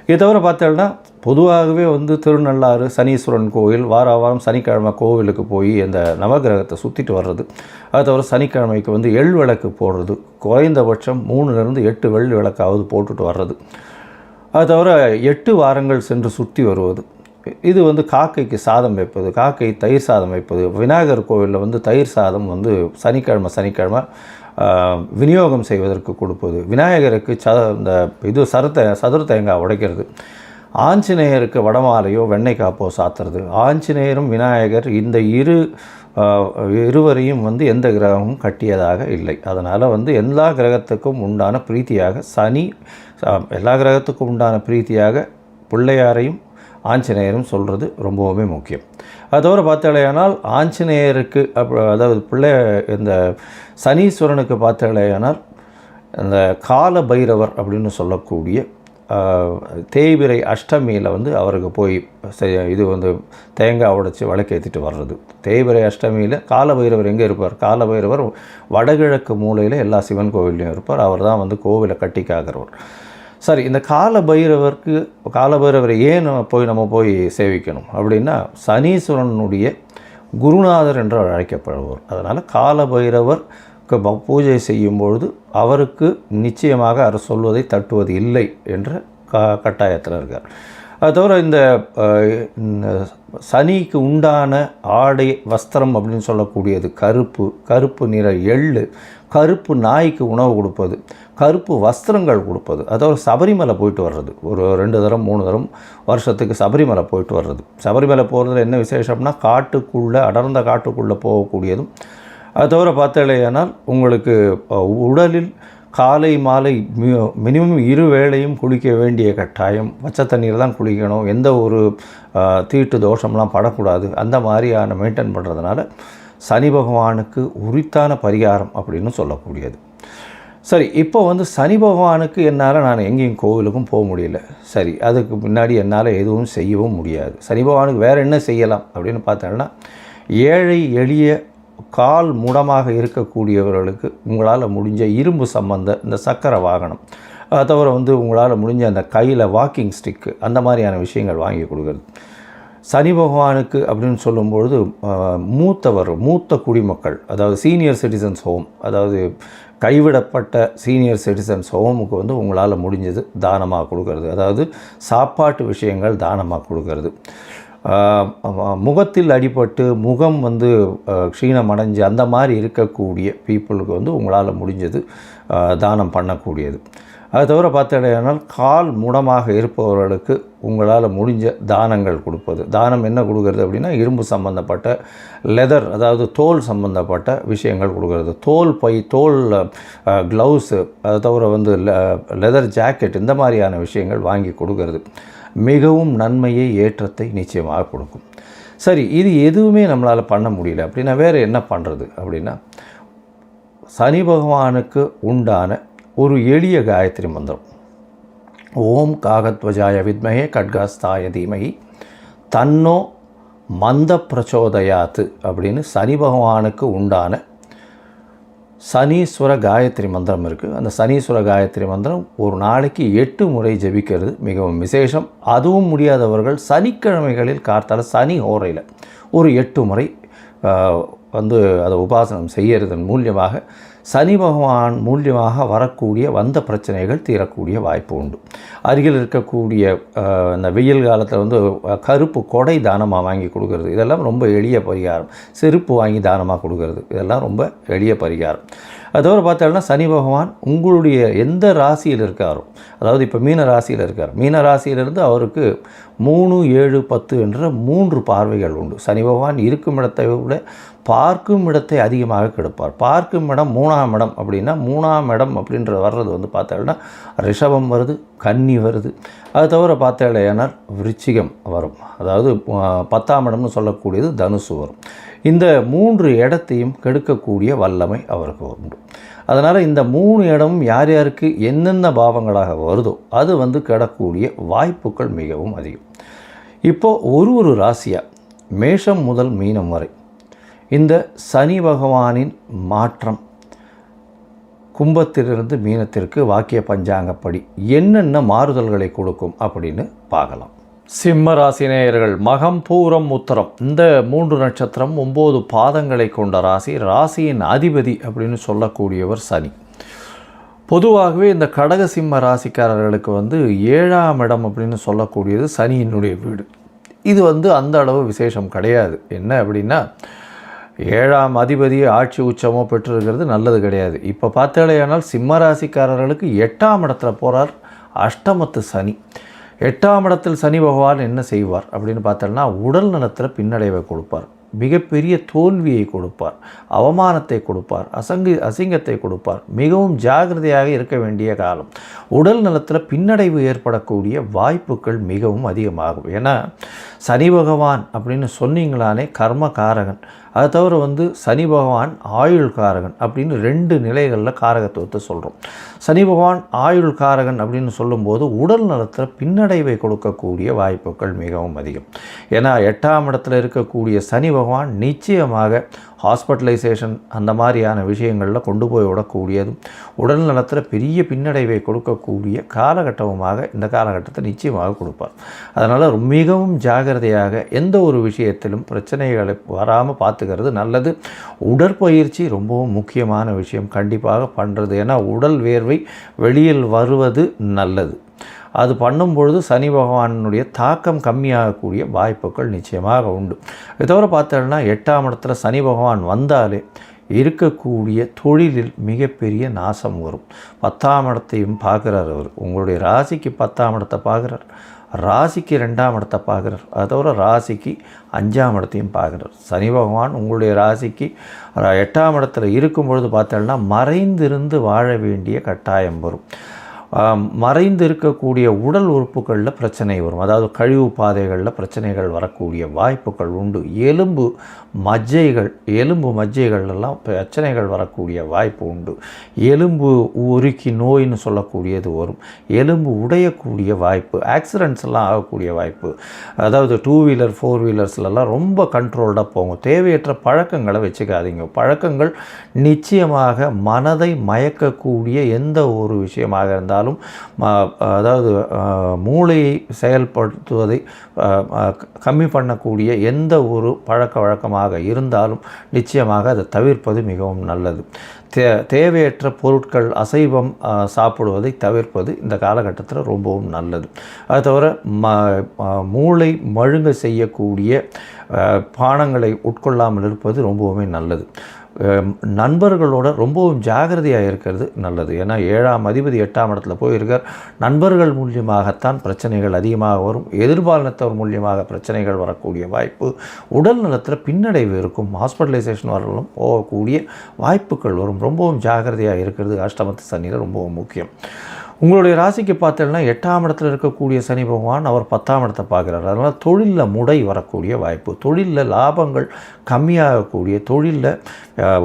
இதை தவிர பார்த்தோம்னா, பொதுவாகவே திருநள்ளாறு சனீஸ்வரன் கோவில் வாரம் சனிக்கிழமை கோவிலுக்கு போய் அந்த நவகிரகத்தை சுற்றிட்டு வர்றது. அது தவிர சனிக்கிழமைக்கு எள் விளக்கு போடுறது, குறைந்தபட்சம் 3லிருந்து 8 வெள்ளி விளக்காவது போட்டுட்டு வர்றது. அது தவிர 8 வாரங்கள் சென்று சுற்றி வருவது. இது காக்கைக்கு சாதம் வைப்பது, காக்கை தயிர் சாதம் வைப்பது. விநாயகர் கோவிலில் தயிர் சாதம் சனிக்கிழமை விநியோகம் செய்வதற்கு கொடுப்பது. விநாயகருக்கு இந்த சதுர தேங்காய் உடைக்கிறது. ஆஞ்சநேயருக்கு வடமாலையோ வெண்ணெய் காப்போ சாத்துறது. ஆஞ்சநேயரும் விநாயகர் இந்த இருவரையும் எந்த கிரகமும் கட்டியதாக இல்லை. அதனால் எல்லா கிரகத்துக்கும் உண்டான பிரீத்தியாக எல்லா கிரகத்துக்கும் உண்டான பிரீத்தியாக பிள்ளையாரையும் ஆஞ்சநேயரும் சொல்கிறது ரொம்பவுமே முக்கியம். அதோடு பார்த்தாலேயானால் ஆஞ்சநேயருக்கு அதாவது இந்த சனீஸ்வரனுக்கு பார்த்தாலேயானால் அந்த கால பைரவர் அப்படின்னு சொல்லக்கூடிய தேய்பிரை அஷ்டமியில் அவருக்கு போய் இது தேங்காய் உடைச்சி விளக்கேற்றிட்டு வர்றது. தேய்பிரை அஷ்டமியில் கால பைரவர் எங்கே இருப்பார்? கால பைரவர் வடகிழக்கு மூலையில் எல்லா சிவன் கோவில்லையும் இருப்பார். அவர் தான் கோவிலை கட்டி காக்கிறவர். சரி, இந்த காலபைரவரை ஏன் நம்ம போய் சேவிக்கணும் அப்படின்னா, சனீஸ்வரனுடைய குருநாதர் என்று அழைக்கப்படுவார். அதனால் காலபைரவருக்கு பூஜை செய்யும்பொழுது அவருக்கு நிச்சயமாக அவர் சொல்வதை தட்டுவது இல்லை என்ற கட்டாயத்தில் இருக்கார். அது தவிர இந்த சனிக்கு உண்டான ஆடை வஸ்திரம் அப்படின்னு சொல்லக்கூடியது கருப்பு நிற எள்ளு, கருப்பு நாய்க்கு உணவு கொடுப்பது, கருப்பு வஸ்திரங்கள் கொடுப்பது. அதாவது சபரிமலை போயிட்டு வர்றது. ஒரு 2 தரம் 3 தரம் வருஷத்துக்கு சபரிமலை போயிட்டு வர்றது. சபரிமலை போகிறதுல என்ன விசேஷம்னா, அடர்ந்த காட்டுக்குள்ளே போகக்கூடியதும். அது தவிர பார்த்தாலேயானால் உங்களுக்கு உடலில் காலை மாலை மினிமம் 2 வேளையும் குளிக்க வேண்டிய கட்டாயம். பச்சை தண்ணீர் தான் குளிக்கணும். எந்த ஒரு தீட்டு தோஷம்லாம் படக்கூடாது. அந்த மாதிரியான மெயின்டைன் பண்ணுறதுனால சனி பகவானுக்கு உரித்தான பரிகாரம் அப்படின்னு சொல்லக்கூடியது. சரி, இப்போ சனி பகவானுக்கு என்னால் நான் எங்கேயும் கோவிலுக்கும் போக முடியல. சரி, அதுக்கு முன்னாடி என்னால் எதுவும் செய்யவும் முடியாது. சனி பகவானுக்கு வேறு என்ன செய்யலாம் அப்படின்னு பார்த்தோம்னா, ஏழை எளிய கால் முடமாக இருக்கக்கூடியவர்களுக்கு உங்களால் முடிஞ்ச இரும்பு சம்பந்த இந்த சக்கரை வாகனம், அதை தவிர உங்களால் முடிஞ்ச அந்த கையில் வாக்கிங் ஸ்டிக்கு, அந்த மாதிரியான விஷயங்கள் வாங்கி கொடுக்குறது. சனி பகவானுக்கு அப்படின்னு சொல்லும்பொழுது மூத்த குடிமக்கள், அதாவது சீனியர் சிட்டிசன்ஸ் ஹோம், அதாவது கைவிடப்பட்ட சீனியர் சிட்டிசன்ஸ் ஹோமுக்கு வந்து உங்களால் முடிஞ்சது தானமாக கொடுக்கறது, அதாவது சாப்பாட்டு விஷயங்கள் தானமாக கொடுக்கறது. முகத்தில் அடிபட்டு முகம் வந்து க்ஷீணமடைஞ்சு அந்த மாதிரி இருக்கக்கூடிய பீப்புளுக்கு வந்து உங்களால் முடிஞ்சது தானம் பண்ணக்கூடியது. அது தவிர பார்த்தீங்கன்னா கால் முடமாக இருப்பவர்களுக்கு உங்களால் முடிஞ்ச தானங்கள் கொடுப்பது. தானம் என்ன கொடுக்கறது அப்படின்னா இரும்பு சம்பந்தப்பட்ட லெதர், அதாவது தோல் சம்பந்தப்பட்ட விஷயங்கள் கொடுக்கறது. தோல் பை, தோல் க்ளவுஸு, அது தவிர வந்து லெதர் ஜாக்கெட், இந்த மாதிரியான விஷயங்கள் வாங்கி கொடுக்கறது மிகவும் நன்மையை, ஏற்றத்தை நிச்சயமாக கொடுக்கும். சரி, இது எதுவுமே நம்மளால் பண்ண முடியல அப்படின்னா வேறு என்ன பண்ணுறது அப்படின்னா, சனி பகவானுக்கு உண்டான ஒரு எளிய காயத்ரி மந்திரம், ஓம் காகத்வஜாய வித்மஹே கட்காஸ்தாய தீமஹி தன்னோ மந்த பிரச்சோதயாத்து அப்படின்னு சனி பகவானுக்கு உண்டான சனீஸ்வர காயத்ரி மந்திரம் இருக்குது. அந்த சனீஸ்வர காயத்ரி மந்திரம் ஒரு நாளைக்கு 8 முறை ஜபிக்கிறது மிகவும் விசேஷம். அதுவும் முடியாதவர்கள் சனிக்கிழமைகளில் கார்த்தால சனி ஹோரையில் ஒரு 8 முறை வந்து அதை உபாசனம் செய்யறதன் மூலியமாக சனி பகவான் மூலியமாக வரக்கூடிய வந்த பிரச்சனைகள் தீரக்கூடிய வாய்ப்பு உண்டு. அருகில் இருக்கக்கூடிய இந்த வெயில் காலத்தில் வந்து கருப்பு கொடை தானமாக வாங்கி கொடுக்கறது, இதெல்லாம் ரொம்ப எளிய பரிகாரம். செருப்பு வாங்கி தானமாக கொடுக்கறது, இதெல்லாம் ரொம்ப எளிய பரிகாரம். அதோடு பார்த்தோம்னா சனி பகவான் உங்களுடைய எந்த ராசியில் இருக்காரோ, அதாவது இப்போ மீன ராசியில் இருக்கார், மீன ராசியிலிருந்து அவருக்கு 3, 7, 10 என்ற 3 பார்வைகள் உண்டு. சனி பகவான் இருக்கும் இடத்தை விட பார்க்கும் இடத்தை அதிகமாக கெடுப்பார். பார்க்கும் இடம் 3ஆம் இடம் அப்படின்னா 3ஆம் இடம் அப்படின்றது வர்றது வந்து பார்த்தோம்னா ரிஷபம் வருது, கன்னி வருது. அது தவிர பார்த்தேனால் விருச்சிகம் வரும், அதாவது 10ஆம் இடம்னு சொல்லக்கூடியது தனுசு வரும். இந்த 3 இடத்தையும் கெடுக்கக்கூடிய வல்லமை அவருக்கு உண்டு. அதனால் இந்த 3 இடமும் யார் யாருக்கு என்னென்ன பாவங்களாக வருதோ அது வந்து கெடக்கூடிய வாய்ப்புகள் மிகவும் அதிகம். இப்போது ஒரு ராசியாக மேஷம் முதல் மீனம் வரை இந்த சனி பகவானின் மாற்றம் கும்பத்திலிருந்து மீனத்திற்கு வாக்கிய பஞ்சாங்கப்படி என்னென்ன மாறுதல்களை கொடுக்கும் அப்படின்னு பார்க்கலாம். சிம்ம ராசி நேயர்கள், மகம், பூரம், உத்தரம் இந்த 3 நட்சத்திரம் 9 பாதங்களை கொண்ட ராசி. ராசியின் அதிபதி அப்படின்னு சொல்லக்கூடியவர் சனி. பொதுவாகவே இந்த கடக சிம்ம ராசிக்காரர்களுக்கு வந்து 7ஆம் இடம் அப்படின்னு சொல்லக்கூடியது சனியினுடைய வீடு. இது வந்து அந்த அளவு விசேஷம் கிடையாது. என்ன அப்படின்னா 7ஆம் அதிபதி ஆட்சி உச்சமோ பெற்றிருக்கிறது நல்லது கிடையாது. இப்போ பார்த்தாலேயானால் சிம்ம ராசிக்காரர்களுக்கு 8ஆம் இடத்துல போகிறார் அஷ்டமத்து சனி. 8ஆம் இடத்தில் சனி பகவான் என்ன செய்வார் அப்படின்னு பார்த்தோம்னா உடல் நலத்தில் பின்னடைவை கொடுப்பார், மிகப்பெரிய தோல்வியை கொடுப்பார், அவமானத்தை கொடுப்பார், அசிங்கத்தை கொடுப்பார். மிகவும் ஜாகிரதையாக இருக்க வேண்டிய காலம். உடல் நலத்தில் பின்னடைவு ஏற்படக்கூடிய வாய்ப்புகள் மிகவும் அதிகமாகும். ஏன்னா சனி பகவான் அப்படின்னு சொன்னீங்களானே கர்மகாரகன், அதை தவிர வந்து சனி பகவான் ஆயுள் காரகன் அப்படின்னு 2 நிலைகளில் காரகத்துவத்தை சொல்கிறோம். சனி பகவான் ஆயுள் காரகன் அப்படின்னு சொல்லும்போது உடல் நலத்தில் பின்னடைவை கொடுக்கக்கூடிய வாய்ப்புகள் மிகவும் அதிகம். ஏன்னா 8ஆம் இடத்துல இருக்கக்கூடிய சனி பகவான் நிச்சயமாக ஹாஸ்பிட்டலைசேஷன் அந்த மாதிரியான விஷயங்களில் கொண்டு போய் விடக்கூடியதும் உடல் நலத்தில் பெரிய பின்னடைவை கொடுக்கக்கூடிய காலகட்டமாக இந்த காலகட்டத்தை நிச்சயமாக கொடுப்பார். அதனால் மிகவும் ஜாகிரதையாக எந்த ஒரு விஷயத்திலும் பிரச்சனைகளை வராமல் பார்த்துக்கிறது நல்லது. உடற்பயிற்சி ரொம்பவும் முக்கியமான விஷயம், கண்டிப்பாக பண்ணுறது. ஏன்னா உடல் வேர்வை வெளியில் வருவது நல்லது. அது பண்ணும்பொழுது சனி பகவானுடைய தாக்கம் கம்மியாகக்கூடிய வாய்ப்புகள் நிச்சயமாக உண்டு. இதை தவிர பார்த்தோம்னா 8ஆம் இடத்துல சனி பகவான் வந்தாலே இருக்கக்கூடிய தொழிலில் மிகப்பெரிய நாசம் வரும். 10ஆம் இடத்தையும் பார்க்குறார் அவர். உங்களுடைய ராசிக்கு 10ஆம் இடத்தை பார்க்குறார், ராசிக்கு 2ஆம் இடத்தை பார்க்குறார், அதை தவிர ராசிக்கு 5ஆம் இடத்தையும் பார்க்குறார். சனி பகவான் உங்களுடைய ராசிக்கு 8ஆம் இடத்துல இருக்கும் பொழுது பார்த்தோம்னா மறைந்திருந்து வாழ வேண்டிய கட்டாயம் வரும். மறைந்து இருக்கக்கூடிய உடல் உறுப்புகளில் பிரச்சனை வரும், அதாவது கழிவு பாதைகளில் பிரச்சனைகள் வரக்கூடிய வாய்ப்புகள் உண்டு. எலும்பு மஜ்ஜைகள்லாம் பிரச்சனைகள் வரக்கூடிய வாய்ப்பு உண்டு. எலும்பு உருக்கி நோயின்னு சொல்லக்கூடியது வரும். எலும்பு உடையக்கூடிய வாய்ப்பு, ஆக்சிடென்ட்ஸ் எல்லாம் ஆகக்கூடிய வாய்ப்பு. அதாவது 2 வீலர் 4 வீலர்ஸ்லாம் ரொம்ப கண்ட்ரோல்டாக போகும். தேவையற்ற பழக்கங்களை வச்சுக்காதீங்க. பழக்கங்கள் நிச்சயமாக மனதை மயக்கக்கூடிய எந்த ஒரு விஷயமாக இருந்தாலும் இருந்தாலும் அதாவது மூளையை செயல்படுத்துவதை கம்மி பண்ணக்கூடிய எந்த ஒரு பழக்க வழக்கமாக இருந்தாலும் நிச்சயமாக அதை தவிர்ப்பது மிகவும் நல்லது. தேவையற்ற பொருட்கள் அசைவம் சாப்பிடுவதை தவிர்ப்பது இந்த காலகட்டத்தில் ரொம்பவும் நல்லது. அது தவிர மூளை மழுங்க செய்யக்கூடிய பானங்களை உட்கொள்ளாமல் இருப்பது ரொம்பவுமே நல்லது. நண்பர்களோட ரொம்பவும் ஜாகிரதையாக இருக்கிறது நல்லது. ஏன்னா 7ஆம் அதிபதி 8ஆம் இடத்துல போயிருக்கார். நண்பர்கள் மூலியமாகத்தான் பிரச்சனைகள் அதிகமாக வரும். எதிர்பாலினத்தவர் மூலியமாக பிரச்சனைகள் வரக்கூடிய வாய்ப்பு, உடல் நலத்தில் பின்னடைவு இருக்கும், ஹாஸ்பிட்டலைசேஷன் வரலும் போகக்கூடிய வாய்ப்புகள் வரும். ரொம்பவும் ஜாகிரதையாக இருக்கிறது அஷ்டமத்து சனியில் ரொம்பவும் முக்கியம். உங்களுடைய ராசிக்கு பார்த்தீங்கன்னா 8ஆம் இடத்துல இருக்கக்கூடிய சனி பகவான் அவர் 10ஆம் இடத்தை பார்க்குறாரு. அதனால் தொழிலில் முடை வரக்கூடிய வாய்ப்பு, தொழிலில் லாபங்கள் கம்மியாகக்கூடிய, தொழிலில்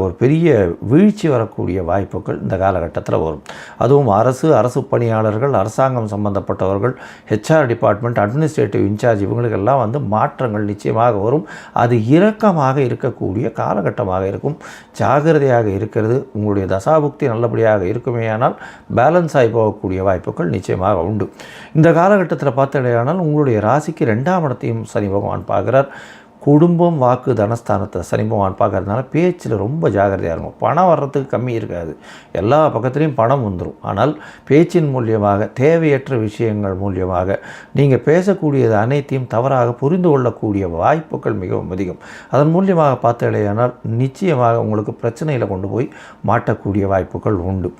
ஒரு பெரிய வீழ்ச்சி வரக்கூடிய வாய்ப்புகள் இந்த காலகட்டத்தில் வரும். அதுவும் அரசு பணியாளர்கள், அரசாங்கம் சம்பந்தப்பட்டவர்கள், ஹெச்ஆர் டிபார்ட்மெண்ட், அட்மினிஸ்ட்ரேட்டிவ் இன்சார்ஜ் இவங்களுக்கெல்லாம் மாற்றங்கள் நிச்சயமாக வரும். அது இறக்கமாக இருக்கக்கூடிய காலகட்டமாக இருக்கும். ஜாகிரதையாக இருக்கிறது. உங்களுடைய தசாபுக்தி நல்லபடியாக இருக்குமேயானால் பேலன்ஸ் ஆகி போகக்கூடிய வாய்ப்புகள் நிச்சயமாக உண்டு. இந்த காலகட்டத்தில் பார்த்தடையானால் உங்களுடைய ராசிக்கு 2ஆம் இடத்தையும் சனி பகவான் பார்க்குறார். குடும்பம், வாக்கு, தனஸ்தானத்தை சனி பகவான் பார்க்கறதுனால பேச்சில் ரொம்ப ஜாகிரதையாக இருக்கும். பணம் வர்றதுக்கு கம்மி இருக்காது, எல்லா பக்கத்துலேயும் பணம் வந்துடும். ஆனால் பேச்சின் மூலியமாக, தேவையற்ற விஷயங்கள் மூலியமாக நீங்கள் பேசக்கூடியது அனைத்தையும் தவறாக புரிந்து கொள்ளக்கூடிய வாய்ப்புகள் மிகவும் அதிகம். அதன் மூலியமாக பார்த்தடையானால் நிச்சயமாக உங்களுக்கு பிரச்சனையில் கொண்டு போய் மாட்டக்கூடிய வாய்ப்புகள் உண்டு.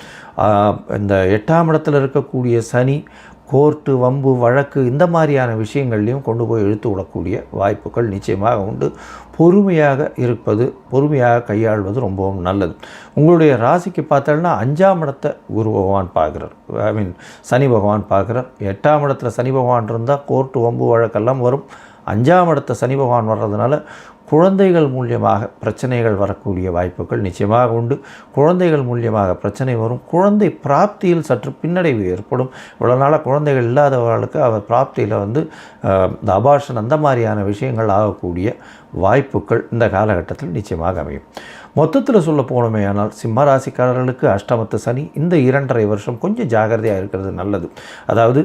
இந்த 8ஆம் இடத்துல இருக்கக்கூடிய சனி கோர்ட்டு, வம்பு, வழக்கு இந்த மாதிரியான விஷயங்கள்லையும் கொண்டு போய் இழுத்து விடக்கூடிய வாய்ப்புகள் நிச்சயமாக உண்டு. பொறுமையாக இருப்பது, பொறுமையாக கையாள்வது ரொம்பவும் நல்லது. உங்களுடைய ராசிக்கு பார்த்தோன்னா 5ஆம் இடத்தை குரு பகவான் பார்க்குறார், சனி பகவான் பார்க்குறார். 8ஆம் இடத்துல சனி பகவான் இருந்தால் கோர்ட்டு, வம்பு, வழக்கெல்லாம் வரும். 5ஆம் இடத்தை சனி பகவான் வர்றதுனால குழந்தைகள் மூலியமாக பிரச்சனைகள் வரக்கூடிய வாய்ப்புகள் நிச்சயமாக உண்டு. குழந்தைகள் மூலியமாக பிரச்சனை வரும். குழந்தை பிராப்தியில் சற்று பின்னடைவு ஏற்படும். இவ்வளோ நாளாக குழந்தைகள் இல்லாதவர்களுக்கு அவர் பிராப்தியில் இந்த அபார்ஷன் அந்த மாதிரியான விஷயங்கள் ஆகக்கூடிய வாய்ப்புகள் இந்த காலகட்டத்தில் நிச்சயமாக அமையும். மொத்தத்தில் சொல்ல போனோமே ஆனால் சிம்ம ராசிக்காரர்களுக்கு அஷ்டமத்து சனி இந்த 2.5 வருஷம் கொஞ்சம் ஜாகிரதையாக இருக்கிறது நல்லது. அதாவது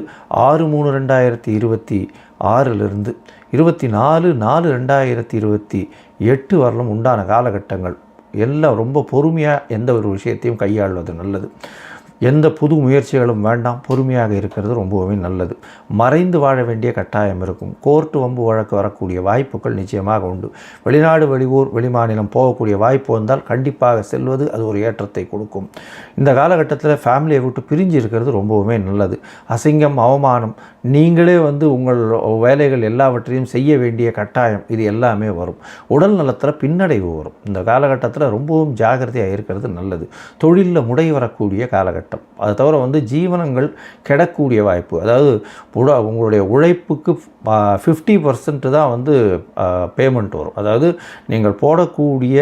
6/3/2026 24/4/2028 வரலும் உண்டான காலகட்டங்கள் எல்லாம் ரொம்ப பொறுமையாக எந்த ஒரு விஷயத்தையும் கையாள்வது நல்லது. எந்த புது முயற்சிகளும் வேண்டாம், பொறுமையாக இருக்கிறது ரொம்பவே நல்லது. மறைந்து வாழ வேண்டிய கட்டாயம் இருக்கும். கோர்ட்டு, வம்பு, வழக்கு வரக்கூடிய வாய்ப்புகள் நிச்சயமாக உண்டு. வெளிநாடு, வெளியூர், வெளிமாநிலம் போகக்கூடிய வாய்ப்பு வந்தால் கண்டிப்பாக செல்வது அது ஒரு ஏற்றத்தை கொடுக்கும். இந்த காலகட்டத்தில் ஃபேமிலியை விட்டு பிரிஞ்சு இருக்கிறது ரொம்பவுமே நல்லது. அசிங்கம், அவமானம், நீங்களே உங்கள் வேலைகள் எல்லாவற்றையும் செய்ய வேண்டிய கட்டாயம் இது எல்லாமே வரும். உடல் நலத்தில் பின்னடைவு வரும். இந்த காலகட்டத்தில் ரொம்பவும் ஜாகிரதையாக இருக்கிறது நல்லது. தொழிலில் முடை வரக்கூடிய காலகட்டம். அதை தவிர ஜீவனங்கள் கெடக்கூடிய வாய்ப்பு. அதாவது உங்களுடைய உழைப்புக்கு 50% தான் பேமெண்ட் வரும். அதாவது நீங்கள் போடக்கூடிய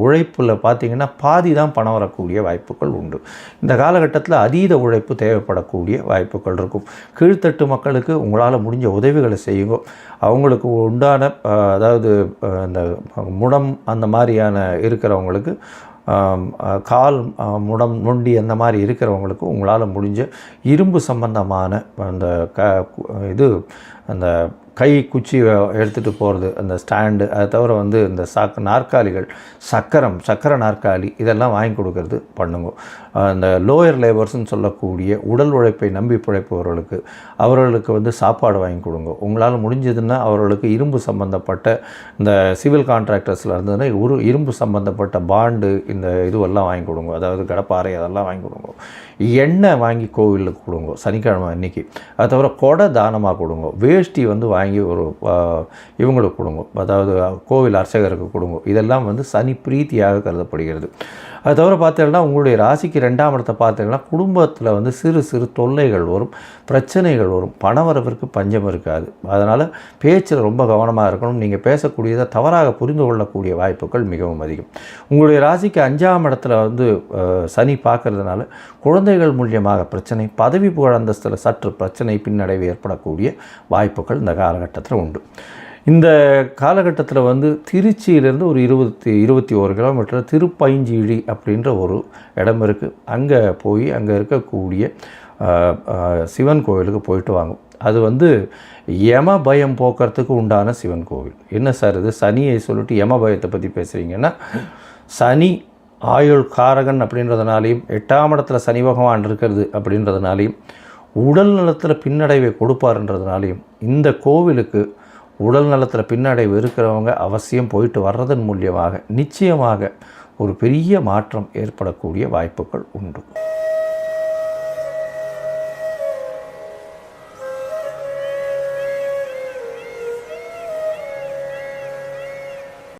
உழைப்பில் பார்த்தீங்கன்னா பாதி தான் பணம் வரக்கூடிய வாய்ப்புகள் உண்டு. இந்த காலகட்டத்தில் அதீத உழைப்பு தேவைப்படக்கூடிய வாய்ப்புகள் இருக்கும். கீழ்த்தட்டு மக்களுக்கு உங்களால் முடிஞ்ச உதவிகளை செய்யுங்க. அவங்களுக்கு உண்டான அதாவது இந்த முடம் அந்த மாதிரியான இருக்கிறவங்களுக்கு, கால் முடம், நொண்டி அந்த மாதிரி இருக்கிறவங்களுக்கு உங்களால் முடிஞ்ச இரும்பு சம்பந்தமான அந்த கை குச்சி எடுத்துகிட்டு போகிறது, அந்த ஸ்டாண்டு, அதை தவிர இந்த நாற்காலிகள், சக்கர நாற்காலி இதெல்லாம் வாங்கி கொடுக்கறது பண்ணுங்க. அந்த லோயர் லேபர்ஸ்ன்னு சொல்லக்கூடிய உடல் உழைப்பை நம்பி அவர்களுக்கு சாப்பாடு வாங்கி கொடுங்க. உங்களால் முடிஞ்சதுன்னா அவர்களுக்கு இரும்பு சம்பந்தப்பட்ட இந்த சிவில் கான்ட்ராக்டர்ஸில் இருந்ததுன்னா இரும்பு சம்பந்தப்பட்ட பாண்டு இந்த இதுவெல்லாம் வாங்கி கொடுங்க. அதாவது கடப்பாறை அதெல்லாம் வாங்கி கொடுங்க. எண்ணெய் வாங்கி கோவிலுக்கு கொடுங்க சனிக்கிழமை அன்றைக்கி. அதை தவிர கொடை தானமாக கொடுங்க. வேஷ்டி வாங்கி ஒரு இவங்களுக்கு கொடுங்க, அதாவது கோவில் அர்ச்சகருக்கு கொடுங்க. இதெல்லாம் சனி பிரீத்தியாக கருதப்படுகிறது. அது தவிர பார்த்தீங்கன்னா உங்களுடைய ராசிக்கு 2ஆம் இடத்தை பார்த்தீங்கன்னா குடும்பத்தில் சிறு சிறு தொல்லைகள் வரும், பிரச்சனைகள் வரும். பணவரவிற்கு பஞ்சம் இருக்காது. அதனால் பேச்சில் ரொம்ப கவனமாக இருக்கணும். நீங்கள் பேசக்கூடியதை தவறாக புரிந்து கொள்ளக்கூடிய வாய்ப்புகள் மிகவும் அதிகம். உங்களுடைய ராசிக்கு 5ஆம் இடத்துல சனி பார்க்கறதுனால குழந்தைகள் மூலியமாக பிரச்சனை, பதவி புகழ் அந்தஸ்தில் சற்று பிரச்சனை, பின்னடைவு ஏற்படக்கூடிய வாய்ப்புகள் இந்த காலகட்டத்தில் உண்டு. இந்த காலகட்டத்தில் திருச்சியிலேருந்து ஒரு 21 கிலோமீட்டர் திருப்பைஞ்சிழி அப்படின்ற ஒரு இடம் இருக்குது. அங்கே போய் அங்கே இருக்கக்கூடிய சிவன் கோவிலுக்கு போயிட்டு வாங்க. அது வந்து யம பயம் போக்குறதுக்கு உண்டான சிவன் கோவில். என்ன சார் இது சனியை சொல்லிட்டு யம பயத்தை பற்றி பேசுகிறீங்கன்னா, சனி ஆயுள் காரகன் அப்படின்றதுனாலையும் 8ஆம் இடத்துல சனி பகவான் இருக்கிறது அப்படின்றதுனாலையும் உடல் நலத்தில் பின்னடைவை கொடுப்பாருன்றதுனாலையும் இந்த கோவிலுக்கு உடல் நலத்தில் பின்னடைவு இருக்கிறவங்க அவசியம் போயிட்டு வர்றதன் மூலியமாக நிச்சயமாக ஒரு பெரிய மாற்றம் ஏற்படக்கூடிய வாய்ப்புகள் உண்டு.